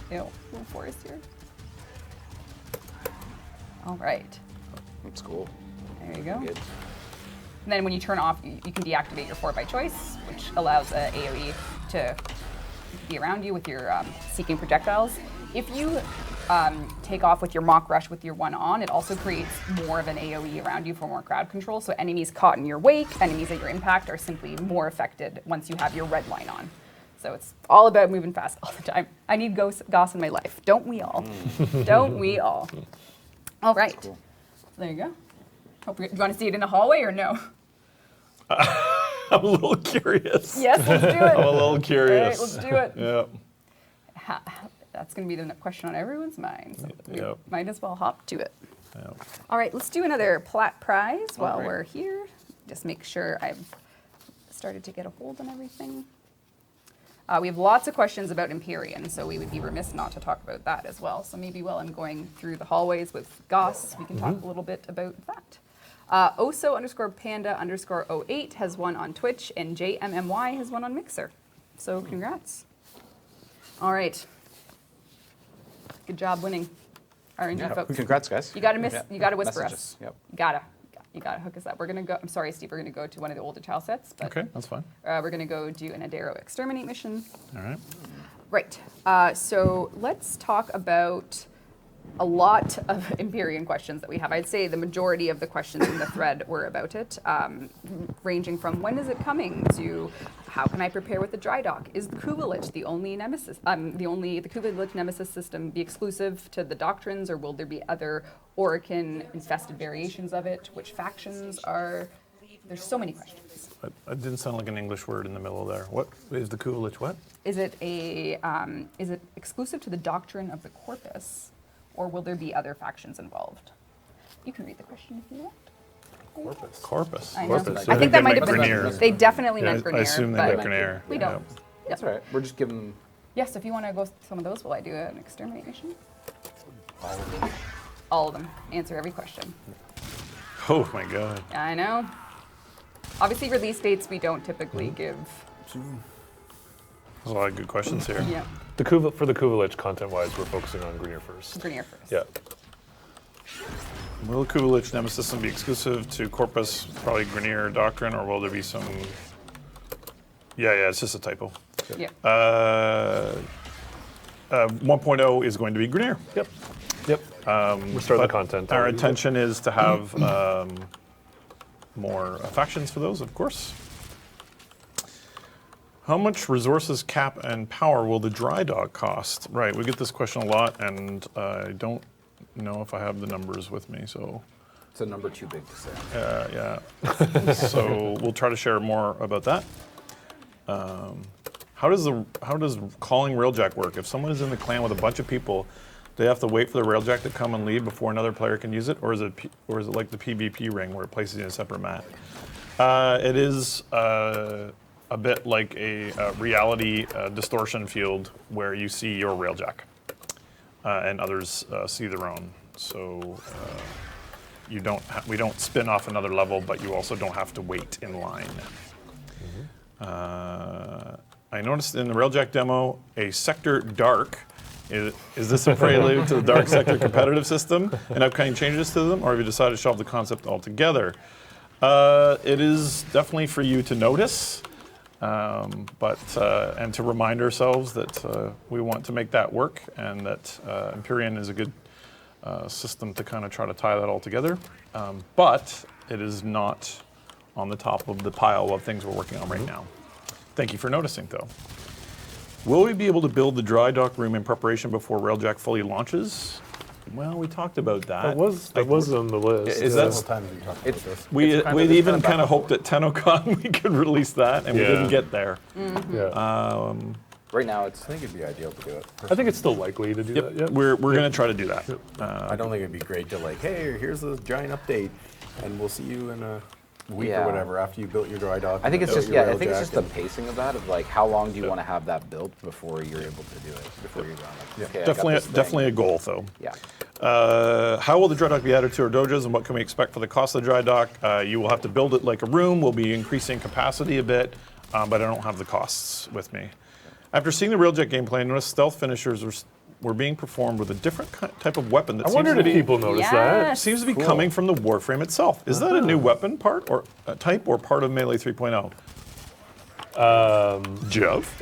Speaker 2: little forest here. All right.
Speaker 5: It's cool.
Speaker 2: There you go.
Speaker 5: Good.
Speaker 2: And then when you turn off, you can deactivate your 4 by choice, which allows AoE to be around you with your seeking projectiles. If you take off with your mock rush with your 1 on, it also creates more of an AoE around you for more crowd control. So enemies caught in your wake, enemies at your impact are simply more affected once you have your red line on. So it's all about moving fast all the time. I need Gauss in my life. Don't we all? Don't we all? All right.
Speaker 5: cool.
Speaker 2: So there you go. Do you want to see it in the hallway or no?
Speaker 4: I'm a little curious.
Speaker 2: Yes, let's do it.
Speaker 4: I'm a little curious.
Speaker 2: All right, let's do it.
Speaker 4: Yeah.
Speaker 2: That's going to be the question on everyone's mind. So we
Speaker 4: Yep.
Speaker 2: might as well hop to it.
Speaker 4: Yeah.
Speaker 2: All right, let's do another plat prize while
Speaker 5: right.
Speaker 2: we're here. Just make sure I've started to get a hold on everything. We have lots of questions about Empyrean, so we would be remiss not to talk about that as well. So maybe while I'm going through the hallways with Gauss, we can talk a little bit about that. Oso_panda_08 has one on Twitch, and JMMY has one on Mixer. So congrats. All right. Good job winning. RNG
Speaker 5: Yeah.
Speaker 2: folks.
Speaker 5: Congrats, guys.
Speaker 2: You gotta
Speaker 5: Yeah.
Speaker 2: you gotta whisper
Speaker 5: Message
Speaker 2: us.
Speaker 5: Yep.
Speaker 2: You gotta hook us up. We're gonna go. I'm sorry, Steve. We're gonna go to one of the older tile sets, but
Speaker 4: Okay, that's fine.
Speaker 2: we're gonna go do an Adero exterminate mission.
Speaker 4: All right.
Speaker 2: Right. So let's talk about a lot of Empyrean questions that we have. I'd say the majority of the questions in the thread were about it, ranging from when is it coming to how can I prepare with the dry dock? Is the Kuvalich the only nemesis? The Kuvalich nemesis system be exclusive to the doctrines, or will there be other Orokin infested variations of it? Which factions are? There's so many questions.
Speaker 4: It didn't sound like an English word in the middle there. What is the Kuvalich? What?
Speaker 2: Is it exclusive to the doctrine of the Corpus, or will there be other factions involved? You can read the question if you want.
Speaker 4: Corpus.
Speaker 2: I know.
Speaker 3: Corpus.
Speaker 2: I think that might have
Speaker 4: Grineer.
Speaker 2: been. They definitely meant Grineer.
Speaker 4: I assume they
Speaker 2: but
Speaker 4: meant Grineer.
Speaker 2: we don't.
Speaker 5: Yeah.
Speaker 2: Yep.
Speaker 5: That's all right. We're just giving them.
Speaker 2: Yes, if you want to go through some of those, will I do an exterminate mission? All of them. Answer every question.
Speaker 4: Oh my god.
Speaker 2: I know. Obviously, release dates we don't typically give.
Speaker 4: There's a lot of good questions here.
Speaker 2: Yeah.
Speaker 3: For the Kuvalich, content-wise, we're focusing on Grineer first.
Speaker 2: Grineer first.
Speaker 3: Yeah.
Speaker 4: Will the Kuvalich nemesis system be exclusive to Corpus, probably Grineer Doctrine, or will there be some... Yeah, it's just a typo.
Speaker 2: Yeah.
Speaker 4: 1.0 is going to be Grineer.
Speaker 3: Yep. We're starting the content.
Speaker 4: Our
Speaker 3: already.
Speaker 4: intention is to have more factions for those, of course. How much resources, cap, and power will the dry dock cost? Right, we get this question a lot, and I don't know if I have the numbers with me, so...
Speaker 5: It's a number too big to say.
Speaker 4: yeah. So we'll try to share more about that. How does calling Railjack work? If someone is in the clan with a bunch of people, do they have to wait for the Railjack to come and leave before another player can use it, or is it like the PvP ring where it places you in a separate map? It is a bit like a reality distortion field where you see your Railjack and others see their own. So we don't spin off another level, but you also don't have to wait in line. I noticed in the Railjack demo a sector dark. Is this a prelude to the dark sector competitive system and upcoming changes to them, or have you decided to shelve the concept altogether? It is definitely for you to notice, and to remind ourselves that we want to make that work, and that Empyrean is a good system to kind of try to tie that all together. But it is not on the top of the pile of things we're working on right now. Thank you for noticing, though. Will we be able to build the dry dock room in preparation before Railjack fully launches? Well, we talked about that.
Speaker 3: That was on the list.
Speaker 4: Is
Speaker 6: Several
Speaker 4: that
Speaker 6: times we talked about this.
Speaker 4: we'd even kind of hoped at TennoCon we could release that, and we
Speaker 3: Yeah.
Speaker 4: didn't get there.
Speaker 3: Yeah.
Speaker 5: Right now, it's.
Speaker 6: I think it'd be ideal to do it.
Speaker 3: I think it's still likely to do that. Yep.
Speaker 4: We're going to try to do that.
Speaker 6: I don't think it'd be great to like, hey, here's a giant update, and we'll see you in a week
Speaker 5: Yeah.
Speaker 6: or whatever after you built your dry dock.
Speaker 5: I think it's
Speaker 6: built
Speaker 5: just
Speaker 6: your
Speaker 5: I think it's
Speaker 6: Railjack
Speaker 5: just the
Speaker 6: and-
Speaker 5: pacing of that. Of like, how long do you want to have that built before you're able to do it? Before you're done. Like, okay, I got this thing.
Speaker 4: Definitely a goal, though.
Speaker 5: Yeah.
Speaker 4: How will the dry dock be added to our dojos, and what can we expect for the cost of the dry dock? You will have to build it like a room. We'll be increasing capacity a bit, but I don't have the costs with me. After seeing the Railjack gameplay, I noticed stealth finishers were being performed with a different type of weapon that
Speaker 3: I wondered if people noticed that.
Speaker 2: Yes.
Speaker 4: seems to be coming from the Warframe itself. Is that a new weapon part or type or part of Melee 3.0? Jeff?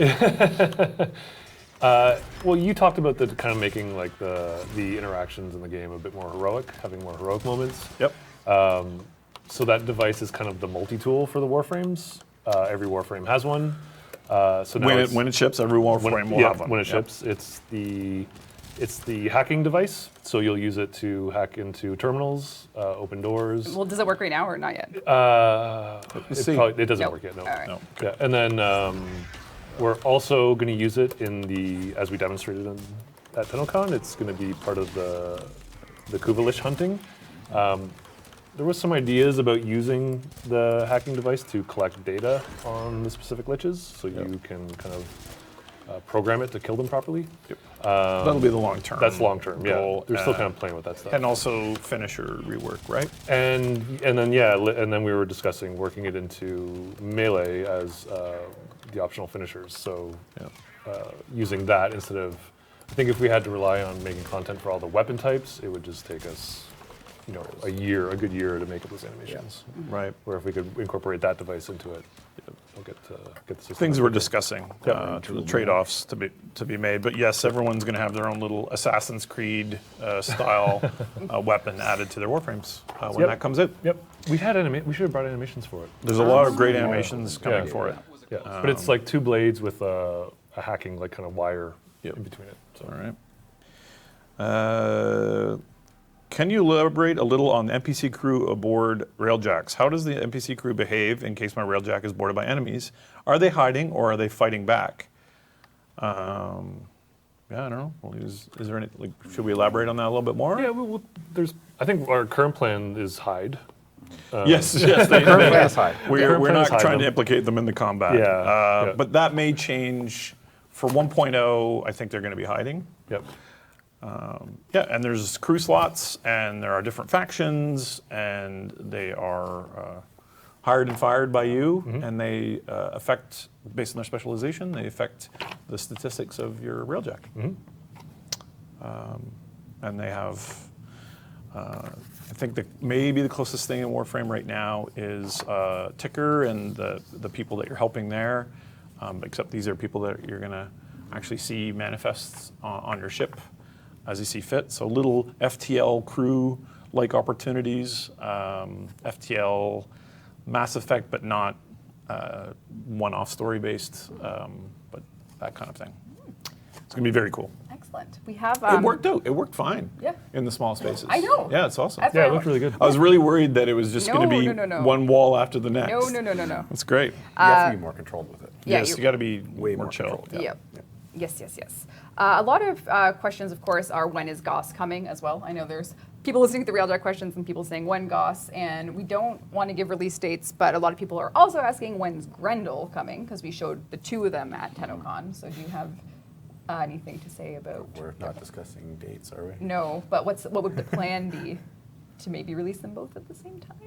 Speaker 3: Well, you talked about the kind of making like the interactions in the game a bit more heroic, having more heroic moments.
Speaker 4: Yep.
Speaker 3: So that device is kind of the multi-tool for the Warframes. Every Warframe has one. So now
Speaker 4: When it ships, every Warframe will have one.
Speaker 3: when it ships, it's the hacking device. So you'll use it to hack into terminals, open doors.
Speaker 2: Well, does it work right now or not yet?
Speaker 3: It
Speaker 4: see.
Speaker 3: doesn't
Speaker 2: Nope.
Speaker 3: work yet. No.
Speaker 2: All right.
Speaker 4: No.
Speaker 3: Yeah, and then we're also going to use it as we demonstrated at TennoCon. It's going to be part of the Kuvalich hunting. There was some ideas about using the hacking device to collect data on the specific liches, so you can kind of program it to kill them properly.
Speaker 4: That'll be the long term.
Speaker 3: That's long term. Yeah,
Speaker 4: goal,
Speaker 3: they're still kind of playing with that stuff.
Speaker 4: And also finisher rework, right?
Speaker 3: And then we were discussing working it into Melee as the optional finishers. So using that instead of, I think if we had to rely on making content for all the weapon types, it would just take us, a good year to make up those animations.
Speaker 4: Right.
Speaker 3: Where if we could incorporate that device into it, get the system.
Speaker 4: Things we're discussing,
Speaker 3: Yeah.
Speaker 4: to the trade-offs to be made. But yes, everyone's going to have their own little Assassin's Creed style weapon added to their Warframes when
Speaker 3: Yep.
Speaker 4: that comes out.
Speaker 3: Yep. We should have brought animations for it.
Speaker 4: There's a lot of great animations coming
Speaker 3: Yeah.
Speaker 4: for it.
Speaker 3: Yeah. But it's like 2 blades with a hacking like kind of wire
Speaker 4: Yep.
Speaker 3: in between it. So.
Speaker 4: All right. Can you elaborate a little on the NPC crew aboard Railjacks? How does the NPC crew behave in case my Railjack is boarded by enemies? Are they hiding or are they fighting back? Yeah, I don't know. Well, is there any? Like, should we elaborate on that a little bit more?
Speaker 3: Yeah. I think our current plan is hide.
Speaker 4: Yes. They,
Speaker 5: Current plan is hide.
Speaker 4: We're
Speaker 3: Current plan
Speaker 4: not
Speaker 3: is hide
Speaker 4: trying to
Speaker 3: them.
Speaker 4: implicate them in the combat.
Speaker 3: Yeah.
Speaker 4: But that may change. For 1.0, I think they're going to be hiding.
Speaker 3: Yep.
Speaker 4: Yeah, and there's crew slots, and there are different factions, and they are hired and fired by you, and they affect, based on their specialization, they affect the statistics of your Railjack. And they have, I think maybe the closest thing in Warframe right now is Ticker and the people that you're helping there, except these are people that you're going to actually see manifest on your ship as you see fit. So little FTL crew-like opportunities, FTL Mass Effect, but not one-off story-based, but that kind of thing. It's going to be very cool.
Speaker 2: Excellent. We have.
Speaker 4: It worked out. It worked fine.
Speaker 2: Yeah.
Speaker 4: In the small spaces.
Speaker 2: I know.
Speaker 4: Yeah, it's awesome.
Speaker 2: That's
Speaker 3: Yeah,
Speaker 2: why
Speaker 3: it looked really good.
Speaker 4: I was really worried that it was just going to be
Speaker 2: No.
Speaker 4: one wall after the next.
Speaker 2: No.
Speaker 4: That's great.
Speaker 6: You have to be more controlled with it.
Speaker 2: Yeah,
Speaker 4: Yes,
Speaker 2: you-
Speaker 4: you got to be
Speaker 6: Way
Speaker 4: more
Speaker 6: more
Speaker 4: chill.
Speaker 6: controlled.
Speaker 2: Yep. Yes. A lot of questions, of course, are when is Gauss coming as well. I know there's people listening to the Railjack questions and people saying when Gauss, and we don't want to give release dates, but a lot of people are also asking when's Grendel coming, because we showed the 2 of them at TennoCon. So do you have anything to say about?
Speaker 6: We're not discussing dates, are we?
Speaker 2: No, but what would the plan be? To maybe release them both at the same time?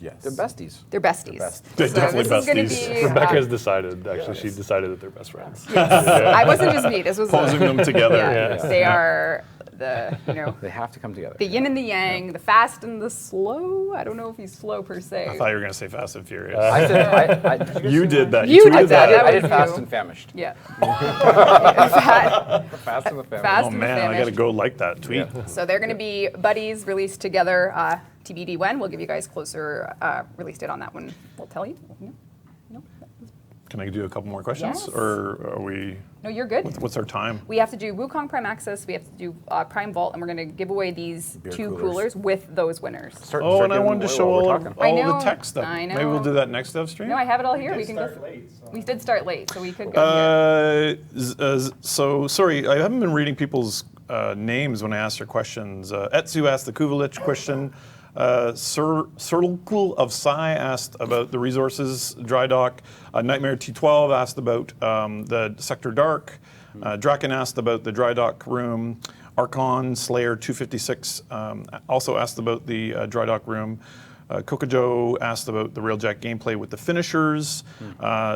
Speaker 6: Yes.
Speaker 5: They're besties.
Speaker 2: They're besties.
Speaker 6: besties.
Speaker 4: They're
Speaker 2: So
Speaker 4: definitely
Speaker 2: this is gonna
Speaker 4: besties.
Speaker 2: be,
Speaker 3: Rebecca has decided. Actually, she
Speaker 6: Yes.
Speaker 3: decided that they're best friends.
Speaker 2: I wasn't just me. This was
Speaker 4: Posing them together.
Speaker 2: Yeah,
Speaker 3: Yeah.
Speaker 2: they are the
Speaker 5: They have to come together.
Speaker 2: the yin and the yang, the fast and the slow. I don't know if he's slow per se.
Speaker 4: I thought you were going to say Fast and Furious.
Speaker 5: I did.
Speaker 4: you did that.
Speaker 2: You
Speaker 4: tweeted
Speaker 2: did that.
Speaker 4: that.
Speaker 5: I did
Speaker 2: was
Speaker 5: Fast
Speaker 2: you.
Speaker 5: and Famished.
Speaker 2: Yeah.
Speaker 5: Fast and the Famished.
Speaker 2: Fast
Speaker 4: Oh
Speaker 2: and the
Speaker 4: man, I got to
Speaker 2: famished.
Speaker 4: go like that tweet.
Speaker 5: Yeah.
Speaker 2: So they're going to be buddies released together. TBD when. We'll give you guys closer release date on that one. We'll tell you. No,
Speaker 4: Can I do a couple more questions,
Speaker 2: Yes.
Speaker 4: or are we?
Speaker 2: no, you're good.
Speaker 4: What's our time?
Speaker 2: We have to do Wukong Prime Access. We have to do Prime Vault, and we're going to give away these
Speaker 6: Beer
Speaker 2: 2
Speaker 6: coolers.
Speaker 2: coolers with those winners.
Speaker 6: Start
Speaker 4: And I
Speaker 6: giving
Speaker 4: wanted to
Speaker 6: away
Speaker 4: show
Speaker 6: while we're
Speaker 4: all,
Speaker 6: talking.
Speaker 2: I
Speaker 4: all
Speaker 2: know,
Speaker 4: the tech stuff.
Speaker 2: I
Speaker 4: Maybe we'll
Speaker 2: know.
Speaker 4: do that next Devstream.
Speaker 2: No, I have it all here. We can go. We did start late, so we could go.
Speaker 4: So sorry, I haven't been reading people's names when I ask their questions. Etsu asked the Kuvelich question. Circle of Sai asked about the resources dry dock. Nightmare T12 asked about the Sector Dark. Draken asked about the dry dock room. Archon Slayer 256 also asked about the dry dock room. Kokojo asked about the Railjack gameplay with the finishers.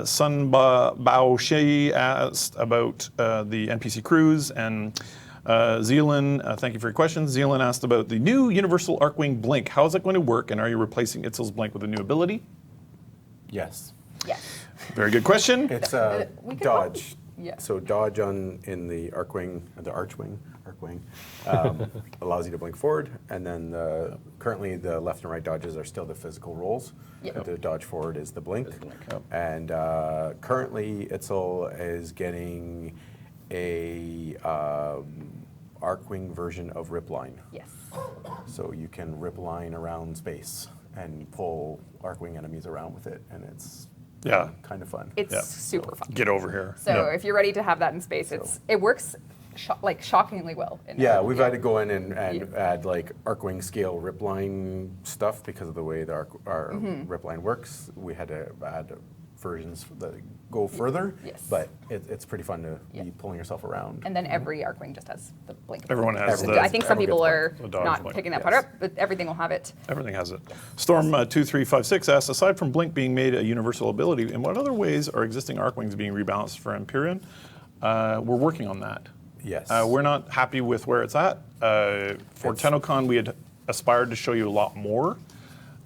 Speaker 4: Sun Bao Shi asked about the NPC crews. And Zealand, thank you for your questions. Zealand asked about the new Universal Arcwing Blink. How is that going to work, and are you replacing Itzel's Blink with a new ability?
Speaker 6: Yes.
Speaker 2: Yes.
Speaker 4: Very good question.
Speaker 6: It's
Speaker 2: we can
Speaker 6: dodge.
Speaker 2: Yeah.
Speaker 6: So dodge in the Arcwing, the Archwing, allows you to blink forward, and then currently the left and right dodges are still the physical rolls.
Speaker 2: Yep.
Speaker 6: The dodge forward is the blink, and currently Itzel is getting a Arcwing version of Ripline.
Speaker 2: Yes.
Speaker 6: So you can rip line around space and pull Arcwing enemies around with it, and it's
Speaker 4: Yeah.
Speaker 6: kind of fun.
Speaker 2: It's
Speaker 4: Yeah.
Speaker 2: super fun.
Speaker 4: Get over here.
Speaker 2: So
Speaker 4: Yeah.
Speaker 2: if you're ready to have that in space, it works shockingly well.
Speaker 6: Yeah, we've had to go in and
Speaker 2: Yeah.
Speaker 6: add like Arcwing scale ripline stuff because of the way our ripline works. We had to add versions that go further,
Speaker 2: Yes.
Speaker 6: but it's pretty fun to
Speaker 2: Yeah.
Speaker 6: be pulling yourself around.
Speaker 2: And then every Arcwing just has the blink.
Speaker 4: Everyone has
Speaker 6: Everyone
Speaker 4: the.
Speaker 2: I think some
Speaker 6: everyone
Speaker 2: people
Speaker 6: gets
Speaker 2: are
Speaker 4: the dodge
Speaker 2: not
Speaker 4: blink,
Speaker 2: picking that
Speaker 6: yes.
Speaker 2: part up, but everything will have it.
Speaker 4: Everything has it. Storm 2356 asks, aside from Blink being made a universal ability, in what other ways are existing Arcwings being rebalanced for Empyrean? We're working on that.
Speaker 6: Yes.
Speaker 4: We're not happy with where it's at. For TennoCon, we had aspired to show you a lot more,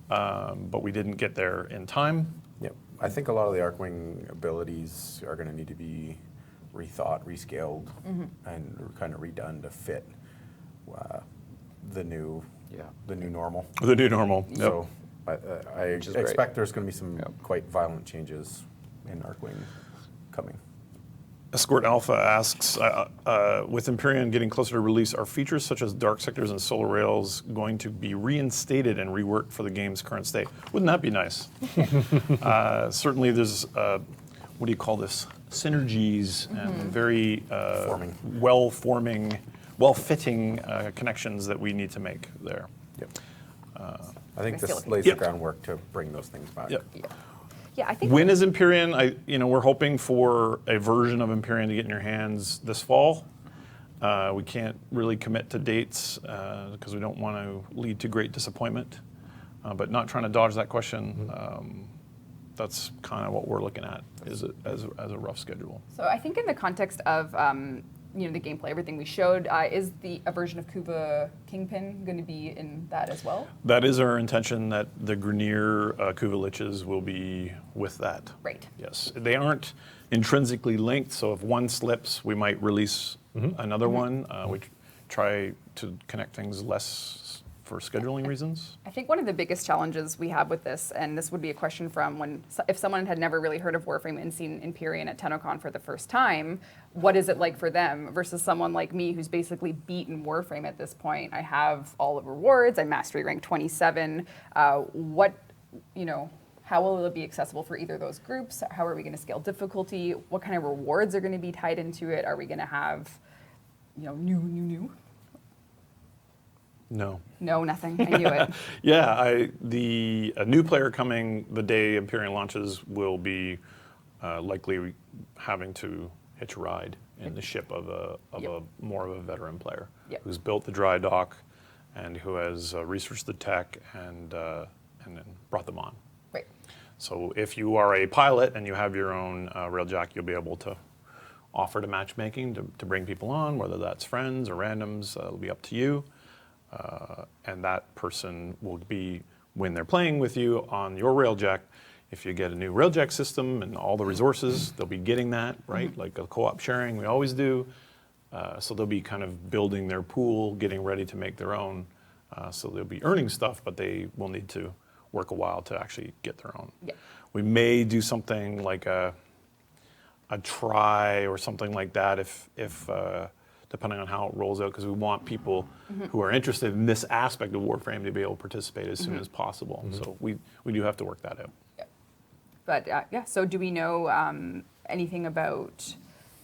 Speaker 4: but we didn't get there in time.
Speaker 6: Yep. I think a lot of the Arcwing abilities are going to need to be rethought, rescaled, and kind of redone to fit the new normal.
Speaker 4: The new normal. Yep.
Speaker 6: So I
Speaker 5: is great.
Speaker 6: expect there's going to be some quite violent changes in Arcwing coming.
Speaker 4: Escort Alpha asks, with Empyrean getting closer to release, are features such as dark sectors and solar rails going to be reinstated and reworked for the game's current state? Wouldn't that be nice? Certainly there's, what do you call this? Synergies and very well-fitting connections that we need to make there.
Speaker 6: Yep. I think this
Speaker 2: still-
Speaker 6: lays the groundwork to bring those things back.
Speaker 4: Yep.
Speaker 2: Yeah, I think
Speaker 4: When is Empyrean? We're hoping for a version of Empyrean to get in your hands this fall. We can't really commit to dates because we don't want to lead to great disappointment. But not trying to dodge that question. That's kind of what we're looking at as a rough schedule.
Speaker 2: so. I think in the context of the gameplay, everything we showed, is a version of Kuva Kingpin going to be in that as well?
Speaker 4: That is our intention, that the Grineer Kuva Liches will be with that.
Speaker 2: Right.
Speaker 4: Yes. They aren't intrinsically linked, so if one slips, we might release another one. We try to connect things less for scheduling reasons.
Speaker 2: I think one of the biggest challenges we have with this, and this would be a question from if someone had never really heard of Warframe and seen Empyrean at TennoCon for the first time, what is it like for them versus someone like me who's basically beaten Warframe at this point? I have all the rewards, I'm mastery rank 27. How will it be accessible for either of those groups? How are we going to scale difficulty? What kind of rewards are going to be tied into it? Are we going to have, new?
Speaker 4: No.
Speaker 2: No, nothing. I knew it.
Speaker 4: Yeah, a new player coming the day Empyrean launches will be likely having to hitch a ride in the ship of a more of a veteran player who's built the dry dock and who has researched the tech and then brought them on.
Speaker 2: Right.
Speaker 4: So if you are a pilot and you have your own railjack, you'll be able to offer to matchmaking to bring people on, whether that's friends or randoms. It'll be up to you. And that person will be, when they're playing with you on your railjack, if you get a new railjack system and all the resources, they'll be getting that, right? Like a co-op sharing, we always do. So they'll be kind of building their pool, getting ready to make their own. So they'll be earning stuff, but they will need to work a while to actually get their own.
Speaker 2: Yeah.
Speaker 4: We may do something like a try or something like that if depending on how it rolls out, because we want people who are interested in this aspect of Warframe to be able to participate as soon as possible. So we do have to work that out.
Speaker 2: Yeah. But so do we know anything about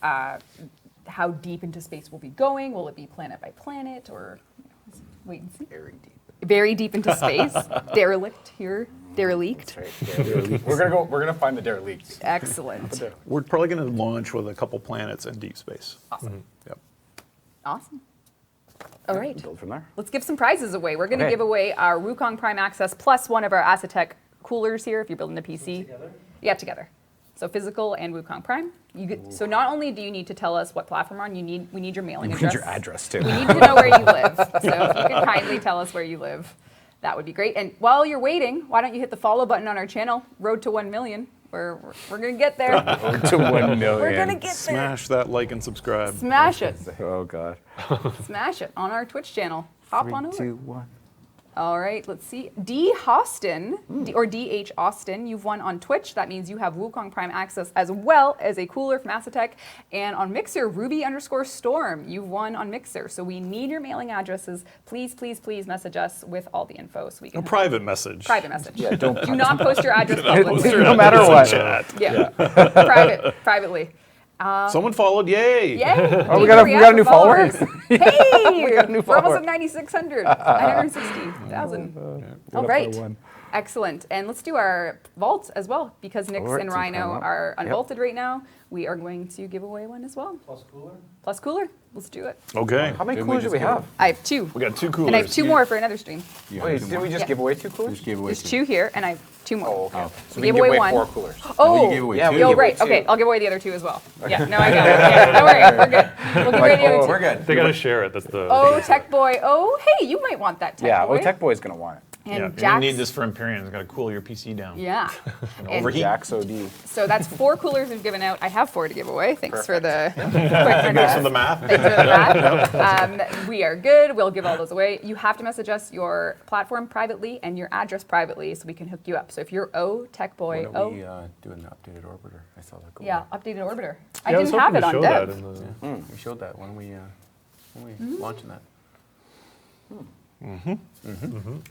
Speaker 2: how deep into space we'll be going? Will it be planet by planet, or let's wait and see?
Speaker 5: Very deep.
Speaker 2: Very deep into space. Derelict here. Derelict.
Speaker 5: That's right. We're gonna find the derelicts.
Speaker 2: Excellent.
Speaker 4: We're probably going to launch with a couple planets in deep space.
Speaker 2: Awesome.
Speaker 4: Yep.
Speaker 2: Awesome. All right.
Speaker 5: Build from there.
Speaker 2: Let's give some prizes away. We're going to
Speaker 5: Okay.
Speaker 2: give away our Wukong Prime Access plus one of our Acetec coolers here if you're building a PC.
Speaker 8: Together?
Speaker 2: Yeah, together. So physical and Wukong Prime. So not only do you need to tell us what platform on, we need your mailing
Speaker 5: We
Speaker 2: address.
Speaker 5: need your address too.
Speaker 2: We need to know where you live. So if you could kindly tell us where you live, that would be great. And while you're waiting, why don't you hit the follow button on our channel, Road to 1 million. We're going to get there.
Speaker 5: to 1 million.
Speaker 2: We're going to get there.
Speaker 4: Smash that like and subscribe.
Speaker 2: Smash it.
Speaker 5: Oh god.
Speaker 2: Smash it on our Twitch channel. Hop on over.
Speaker 5: 3, 2, 1.
Speaker 2: All right, let's see. D. Hostin, or DH Austin, you've won on Twitch. That means you have Wukong Prime access as well as a cooler from Acetec. And on Mixer, Ruby_Storm, you've won on Mixer. So we need your mailing addresses. Please, please, please message us with all the info so we can.
Speaker 4: A private message.
Speaker 2: Private message.
Speaker 5: Yeah, don't
Speaker 2: Do not post your address publicly.
Speaker 5: no matter what.
Speaker 2: Yeah. Privately.
Speaker 4: Someone followed, yay!
Speaker 2: Yay!
Speaker 5: Oh, we got a new follower.
Speaker 2: Hey!
Speaker 5: We got a new
Speaker 2: We're almost
Speaker 5: follower.
Speaker 2: at 9,600, 960,000. All right.
Speaker 5: one.
Speaker 2: Excellent. And let's do our vault as well, because Nyx
Speaker 5: Alright,
Speaker 2: and
Speaker 5: so
Speaker 2: Rhino
Speaker 5: come up.
Speaker 2: are
Speaker 5: Yep.
Speaker 2: unvaulted right now. We are going to give away one as well.
Speaker 8: Plus cooler?
Speaker 2: Plus cooler. Let's do it.
Speaker 4: Okay.
Speaker 5: How many
Speaker 6: Didn't we
Speaker 5: coolers do
Speaker 6: just
Speaker 5: we
Speaker 6: give
Speaker 5: have?
Speaker 2: I have two.
Speaker 4: We got 2 coolers.
Speaker 2: And I have two more for another stream.
Speaker 5: Wait, did we just
Speaker 2: Yeah.
Speaker 5: give away 2 coolers?
Speaker 6: Just gave away
Speaker 2: There's 2 here, and I have 2 more.
Speaker 5: Oh, okay.
Speaker 2: We
Speaker 5: So we
Speaker 2: gave
Speaker 5: can give
Speaker 2: away
Speaker 5: away
Speaker 2: one.
Speaker 5: 4 coolers.
Speaker 2: Oh,
Speaker 6: you gave away
Speaker 5: Yeah,
Speaker 6: 2.
Speaker 5: we
Speaker 2: oh,
Speaker 5: give away
Speaker 2: right.
Speaker 5: two.
Speaker 2: Okay, I'll give away the other 2 as well. Yeah, no, I got it. Yeah, don't worry, we're good. We'll give away the other 2.
Speaker 6: We're good.
Speaker 3: They gotta share it. That's the.
Speaker 2: Oh, Tech Boy. Oh, hey, you might want that Tech
Speaker 5: Yeah,
Speaker 2: Boy.
Speaker 5: well, Tech Boy's gonna want it.
Speaker 2: And
Speaker 4: You're
Speaker 2: Jack's,
Speaker 4: gonna need this for Empyrean. It's gotta cool your PC down.
Speaker 2: Yeah. And
Speaker 4: overheat.
Speaker 5: Jack's OD.
Speaker 2: So that's 4 coolers we've given out. I have 4 to give away. Thanks for the quick
Speaker 4: Thanks for the math.
Speaker 2: Thanks for the math. We are good. We'll give all those away. You have to message us your platform privately and your address privately so we can hook you up. So if you're O Tech Boy,
Speaker 6: Why don't we do an updated orbiter? I saw that go.
Speaker 2: yeah, updated orbiter. I
Speaker 3: Yeah, was
Speaker 2: didn't have
Speaker 3: hoping
Speaker 2: it
Speaker 3: to
Speaker 2: on
Speaker 3: show
Speaker 2: dev.
Speaker 3: that in the-
Speaker 6: We showed that when we launching that.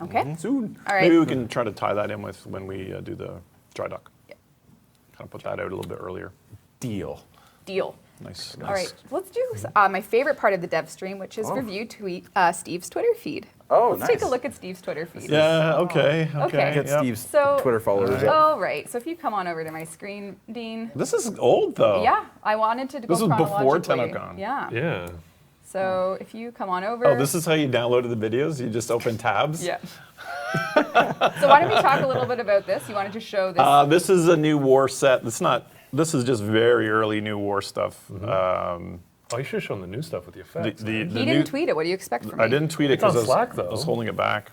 Speaker 2: Okay.
Speaker 4: Soon.
Speaker 2: All right.
Speaker 4: Maybe we can try to tie that in with when we do the dry dock.
Speaker 2: Yeah.
Speaker 4: Kind of put that out a little bit earlier.
Speaker 6: Deal.
Speaker 2: Deal.
Speaker 4: Nice.
Speaker 2: All right. Let's do my favorite part of the dev stream, which is review tweet Steve's Twitter feed.
Speaker 5: Oh,
Speaker 2: Let's take a look at Steve's Twitter feed.
Speaker 4: Yeah. Okay.
Speaker 2: Okay.
Speaker 5: Get
Speaker 4: yep.
Speaker 5: Steve's
Speaker 2: So-
Speaker 5: Twitter followers up.
Speaker 2: All right. So if you come on over to my screen, Dean.
Speaker 4: This is old though.
Speaker 2: Yeah, I wanted to go
Speaker 4: This was before
Speaker 2: chronologically.
Speaker 4: TennoCon.
Speaker 2: Yeah.
Speaker 3: Yeah.
Speaker 2: So if you come on over.
Speaker 4: Oh, this is how you downloaded the videos? You just open tabs?
Speaker 2: Yeah. So why don't we talk a little bit about this? You wanted to show this.
Speaker 4: This is a new war set. This is just very early new war stuff.
Speaker 3: Oh, you should have shown the new stuff with the effects.
Speaker 2: he didn't tweet it. What do you expect from me?
Speaker 4: I didn't tweet it
Speaker 3: It's on
Speaker 4: because
Speaker 3: Slack,
Speaker 4: I was
Speaker 3: though.
Speaker 4: holding it back.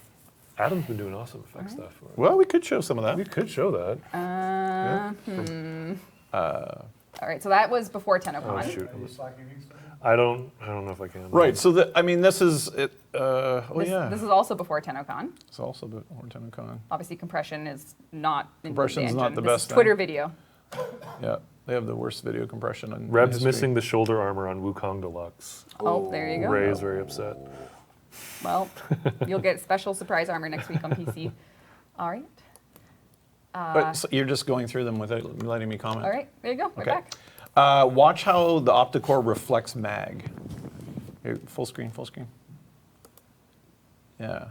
Speaker 3: Adam's been doing awesome effect stuff.
Speaker 4: Well, we could show some of
Speaker 3: We
Speaker 4: that.
Speaker 3: could show that.
Speaker 2: All right. So that was before
Speaker 3: Oh
Speaker 2: TennoCon.
Speaker 3: shoot. I don't know if I can.
Speaker 4: Right. So this is it.
Speaker 2: This is also before TennoCon.
Speaker 4: It's also before TennoCon.
Speaker 2: Obviously, compression is not. in
Speaker 4: Compression's not
Speaker 2: engine.
Speaker 4: the
Speaker 2: This
Speaker 4: best
Speaker 2: is
Speaker 4: thing.
Speaker 2: Twitter video.
Speaker 4: Yeah, they have the worst video compression in
Speaker 3: Reb's
Speaker 4: history.
Speaker 3: missing the shoulder armor on Wukong Deluxe.
Speaker 2: Oh, there you go.
Speaker 3: Ray is very upset.
Speaker 2: Well, you'll get special surprise armor next week on PC. All right.
Speaker 4: But so you're just going through them without letting me comment.
Speaker 2: All right. There you go. We're
Speaker 4: Okay.
Speaker 2: back.
Speaker 4: Watch how the opticore reflects mag. Here, full screen, full screen. Yeah.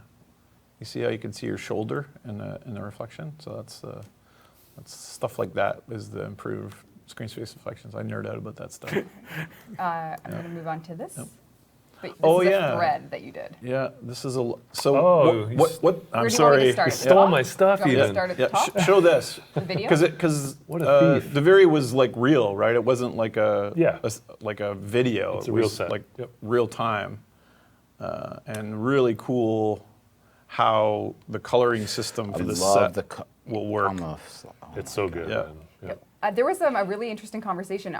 Speaker 4: You see how you can see your shoulder in the reflection? So that's stuff like that is the improved screen space reflections. I nerd out about that stuff.
Speaker 2: I'm going to move on to this. But this
Speaker 4: Oh,
Speaker 2: is a
Speaker 4: yeah.
Speaker 2: thread that you did.
Speaker 4: Yeah, this is so.
Speaker 3: Oh,
Speaker 4: what? I'm
Speaker 2: Where do you want me
Speaker 4: sorry.
Speaker 2: to start?
Speaker 3: You stole my stuff
Speaker 2: Do you want me to
Speaker 3: even.
Speaker 2: start at the top?
Speaker 5: Oh.
Speaker 4: Show this.
Speaker 2: The video?
Speaker 4: Because
Speaker 3: What a thief.
Speaker 4: Duviri was like real, right? It wasn't like
Speaker 3: Yeah.
Speaker 4: like a video.
Speaker 3: It's
Speaker 4: It
Speaker 3: a real
Speaker 4: was
Speaker 3: set.
Speaker 4: Like
Speaker 3: Yep.
Speaker 4: real time, and really cool how the coloring system for
Speaker 5: I
Speaker 4: this
Speaker 5: love
Speaker 4: set
Speaker 5: the
Speaker 4: will work.
Speaker 3: It's so good.
Speaker 4: Yeah.
Speaker 3: Man. Yeah.
Speaker 2: There was a really interesting conversation.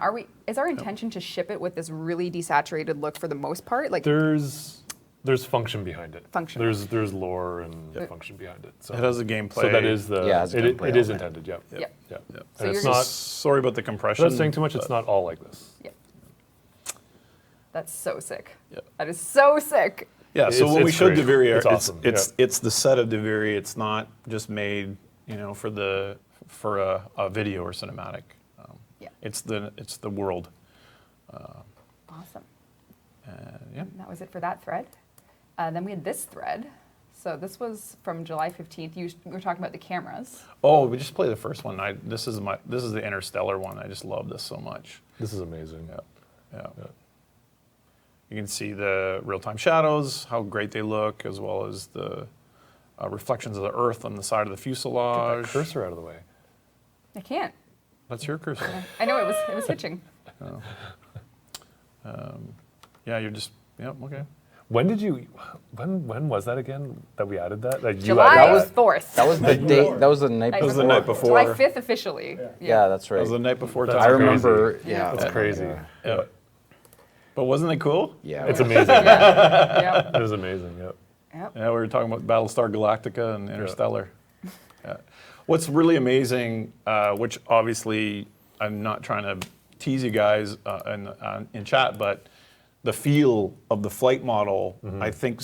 Speaker 2: Is our intention to ship it with this really desaturated look for the most part? Like,
Speaker 3: There's function behind it.
Speaker 2: Function.
Speaker 3: There's lore and function behind it. So
Speaker 4: It has a gameplay.
Speaker 3: So that is the.
Speaker 5: Yeah, it has
Speaker 3: it
Speaker 5: gameplay
Speaker 3: it is
Speaker 5: element.
Speaker 3: intended. Yep.
Speaker 2: Yep.
Speaker 3: Yep.
Speaker 4: Yep.
Speaker 2: So
Speaker 3: And it's
Speaker 2: you're
Speaker 3: not.
Speaker 4: Sorry about the compression.
Speaker 3: Without saying too much, it's not all like this.
Speaker 2: yeah. That's so sick.
Speaker 4: Yeah.
Speaker 2: That is so sick.
Speaker 4: Yeah, so
Speaker 3: It's-
Speaker 4: when we
Speaker 3: it's
Speaker 4: showed
Speaker 3: great.
Speaker 4: Duviri,
Speaker 3: It's awesome,
Speaker 4: it's the set of Duviri. It's not just made, for a video or cinematic.
Speaker 2: Yeah.
Speaker 4: It's the world.
Speaker 2: Awesome.
Speaker 4: Yeah.
Speaker 2: And that was it for that thread. Then we had this thread. So this was from July 15th. We were talking about the cameras.
Speaker 4: Oh, we just play the first one. This is the Interstellar one. I just love this so much.
Speaker 3: This is amazing.
Speaker 4: Yeah.
Speaker 3: Yeah.
Speaker 4: You can see the real-time shadows, how great they look, as well as the reflections of the Earth on the side of the
Speaker 3: Get
Speaker 4: fuselage.
Speaker 3: that cursor out of the way.
Speaker 2: I can't.
Speaker 4: That's your cursor.
Speaker 2: I know it was hitching.
Speaker 4: Yeah, you're just. Yep. Okay.
Speaker 3: When did you? When was that again? That we added that? Like you
Speaker 2: July
Speaker 3: added
Speaker 2: 4th.
Speaker 5: That was the date. That was the night
Speaker 2: Night
Speaker 5: before.
Speaker 4: was the night before.
Speaker 2: July 5th officially.
Speaker 5: Yeah, that's
Speaker 4: That
Speaker 5: right.
Speaker 4: was the night before.
Speaker 3: That's
Speaker 5: I
Speaker 4: TennoCon.
Speaker 5: remember. Yeah,
Speaker 3: That's crazy.
Speaker 4: Yeah. But wasn't it cool?
Speaker 5: Yeah,
Speaker 3: It's amazing.
Speaker 2: Yep.
Speaker 3: It was amazing. Yep.
Speaker 2: Yep.
Speaker 4: Yeah, we were talking about Battlestar Galactica and Interstellar. Yeah. What's really amazing, which obviously I'm not trying to tease you guys in chat, but the feel of the flight model, I think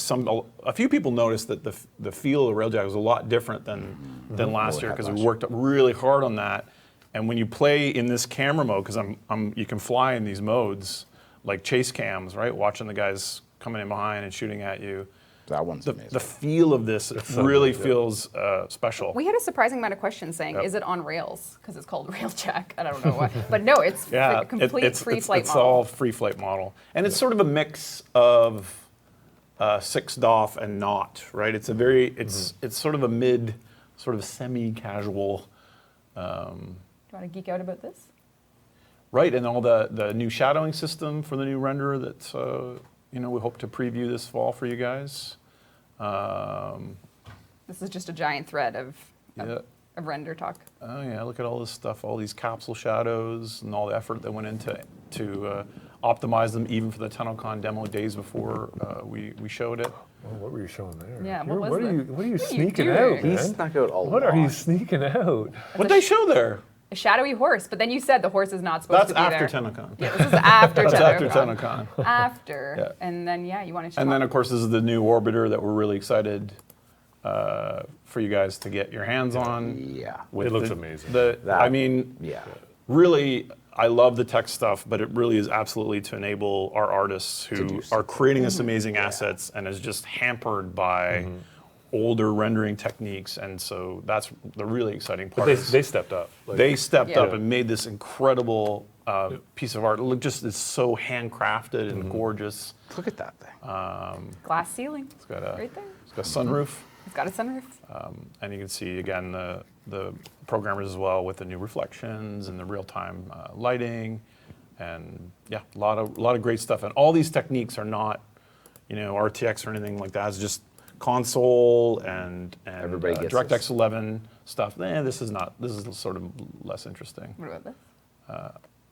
Speaker 4: a few people noticed that the feel of the Railjack was a lot different than last year because we worked really hard on that. And when you play in this camera mode, because you can fly in these modes like chase cams, right? Watching the guys coming in behind and shooting at you.
Speaker 5: that one's amazing.
Speaker 4: The feel of this
Speaker 3: so
Speaker 4: really
Speaker 3: good, yeah.
Speaker 4: feels special.
Speaker 2: We had a surprising amount of questions saying,
Speaker 4: Yep.
Speaker 2: is it on rails? Because it's called Railjack. I don't know why. But no, it's
Speaker 4: Yeah,
Speaker 2: a complete free flight
Speaker 4: it's
Speaker 2: model.
Speaker 4: all free flight model, and it's sort of a mix of 6DoF and not, right? It's it's sort of a mid, sort of semi-casual,
Speaker 2: Do you want to geek out about this?
Speaker 4: right? And all the new shadowing system for the new renderer that we hope to preview this fall for you guys.
Speaker 2: This is just a giant thread of
Speaker 4: Yeah.
Speaker 2: render talk.
Speaker 4: Oh yeah, look at all this stuff, all these capsule shadows and all the effort that went into optimize them even for the TennoCon demo days before we showed it.
Speaker 3: Oh, what were you showing there?
Speaker 2: Yeah,
Speaker 3: You're-
Speaker 2: what was
Speaker 3: are
Speaker 2: that?
Speaker 3: you? What are you
Speaker 2: What are you
Speaker 3: sneaking
Speaker 2: doing?
Speaker 3: out,
Speaker 5: He
Speaker 3: man?
Speaker 5: snuck out a
Speaker 3: What are you
Speaker 5: lot.
Speaker 3: sneaking out?
Speaker 4: What'd they show there?
Speaker 2: A shadowy horse, but then you said the horse is not supposed
Speaker 4: That's
Speaker 2: to be
Speaker 4: after
Speaker 2: there.
Speaker 4: TennoCon.
Speaker 2: Yeah, this is after
Speaker 4: That's after
Speaker 2: TennoCon.
Speaker 4: TennoCon.
Speaker 2: After.
Speaker 4: Yeah.
Speaker 2: And then, yeah, you want to show
Speaker 4: And then, of course, this is the new orbiter that we're really excited for you guys to get your hands on.
Speaker 5: Yeah.
Speaker 3: It looks amazing.
Speaker 4: I mean,
Speaker 5: Yeah.
Speaker 4: really, I love the tech stuff, but it really is absolutely to enable our artists who are creating this amazing assets and is just hampered by older rendering techniques. And so that's the really exciting part.
Speaker 3: But they stepped up. Like,
Speaker 4: They stepped
Speaker 2: Yeah.
Speaker 4: up and made this incredible piece of art. Look, just it's so handcrafted and gorgeous.
Speaker 5: Look at that thing.
Speaker 2: glass ceiling.
Speaker 4: It's got a
Speaker 2: Right there.
Speaker 4: It's got a sunroof,
Speaker 2: It's got a sunroof.
Speaker 4: and you can see again the programmers as well with the new reflections and the real-time lighting, and yeah, a lot of great stuff. And all these techniques are not, RTX or anything like that. It's just console and
Speaker 5: Everybody gets
Speaker 4: DirectX
Speaker 5: this.
Speaker 4: 11 stuff. This is sort of less interesting.
Speaker 2: What about this?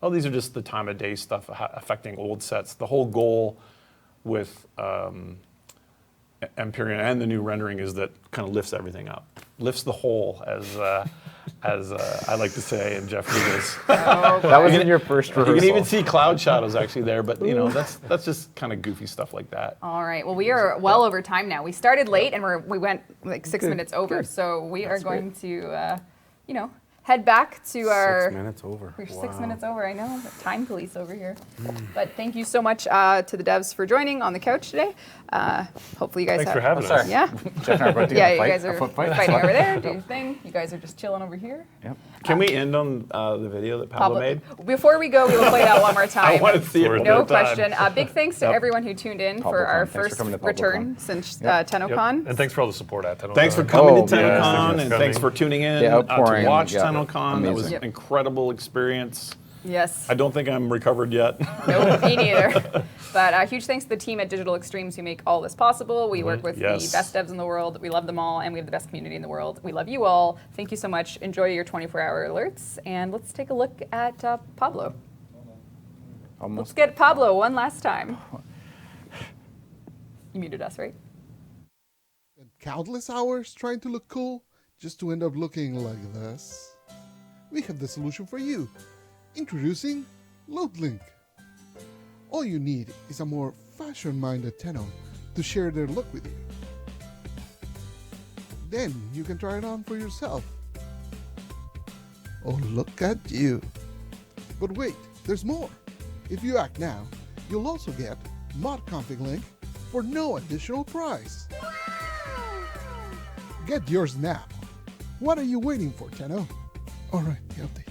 Speaker 4: Oh, these are just the time of day stuff affecting old sets. The whole goal with Empyrean and the new rendering is that kind of lifts everything up, lifts the whole, as I like to say, and Jeff does.
Speaker 5: That was in your first rehearsal.
Speaker 4: You can even see cloud shadows actually there, but that's just kind of goofy stuff like that.
Speaker 2: All right. Well, we are well over time now. We started late and we went like 6 minutes over. So we are going to, head back to our.
Speaker 6: 6 minutes over.
Speaker 2: We're 6
Speaker 6: Wow.
Speaker 2: minutes over. I know. The time police over here. But thank you so much to the devs for joining on the couch today. Hopefully you guys
Speaker 3: Thanks
Speaker 2: have.
Speaker 3: for having
Speaker 5: sorry.
Speaker 3: us.
Speaker 2: Yeah.
Speaker 5: Jeff and I are about to
Speaker 2: Yeah,
Speaker 5: get
Speaker 2: you
Speaker 5: a fight,
Speaker 2: guys
Speaker 5: a
Speaker 2: are
Speaker 5: foot fight.
Speaker 2: fighting over there. Do your thing. You guys are just chilling over here.
Speaker 5: Yep.
Speaker 4: Can we end on the video that Pablo made?
Speaker 2: Before we go, we will play that one more time.
Speaker 4: I want to see it one
Speaker 2: No
Speaker 4: more time.
Speaker 2: question. Big thanks to everyone who tuned in
Speaker 5: Pablo
Speaker 2: for our
Speaker 5: Con. Thanks for
Speaker 2: first
Speaker 5: coming to Pablo
Speaker 2: return
Speaker 5: Con.
Speaker 2: since
Speaker 5: Yep.
Speaker 2: TennoCon.
Speaker 3: And thanks for all the support at TennoCon.
Speaker 4: Thanks for coming
Speaker 5: Oh,
Speaker 4: to
Speaker 5: yes,
Speaker 4: TennoCon,
Speaker 3: thanks
Speaker 4: and
Speaker 3: for
Speaker 4: thanks
Speaker 3: coming.
Speaker 4: for tuning in
Speaker 5: The
Speaker 4: to
Speaker 5: outpouring,
Speaker 4: watch
Speaker 5: yeah,
Speaker 4: TennoCon. That was
Speaker 5: amazing.
Speaker 4: an incredible experience.
Speaker 2: Yes.
Speaker 4: I don't think I'm recovered yet.
Speaker 2: Nope, me neither. But huge thanks to the team at Digital Extremes who make all this possible. We work with
Speaker 4: Yes.
Speaker 2: the best devs in the world. We love them all, and we have the best community in the world. We love you all. Thank you so much. Enjoy your 24-hour alerts, and let's take a look at Pablo. Let's
Speaker 5: Almost.
Speaker 2: get Pablo one last time. You muted us, right?
Speaker 7: Spent countless hours trying to look cool just to end up looking like this? We have the solution for you. Introducing LoadLink. All you need is a more fashion-minded Tenno to share their look with you. Then you can try it on for yourself. Oh, look at you. But wait, there's more. If you act now, you'll also get mod config link for no additional price. Get yours now. What are you waiting for, Tenno? Alright, the update.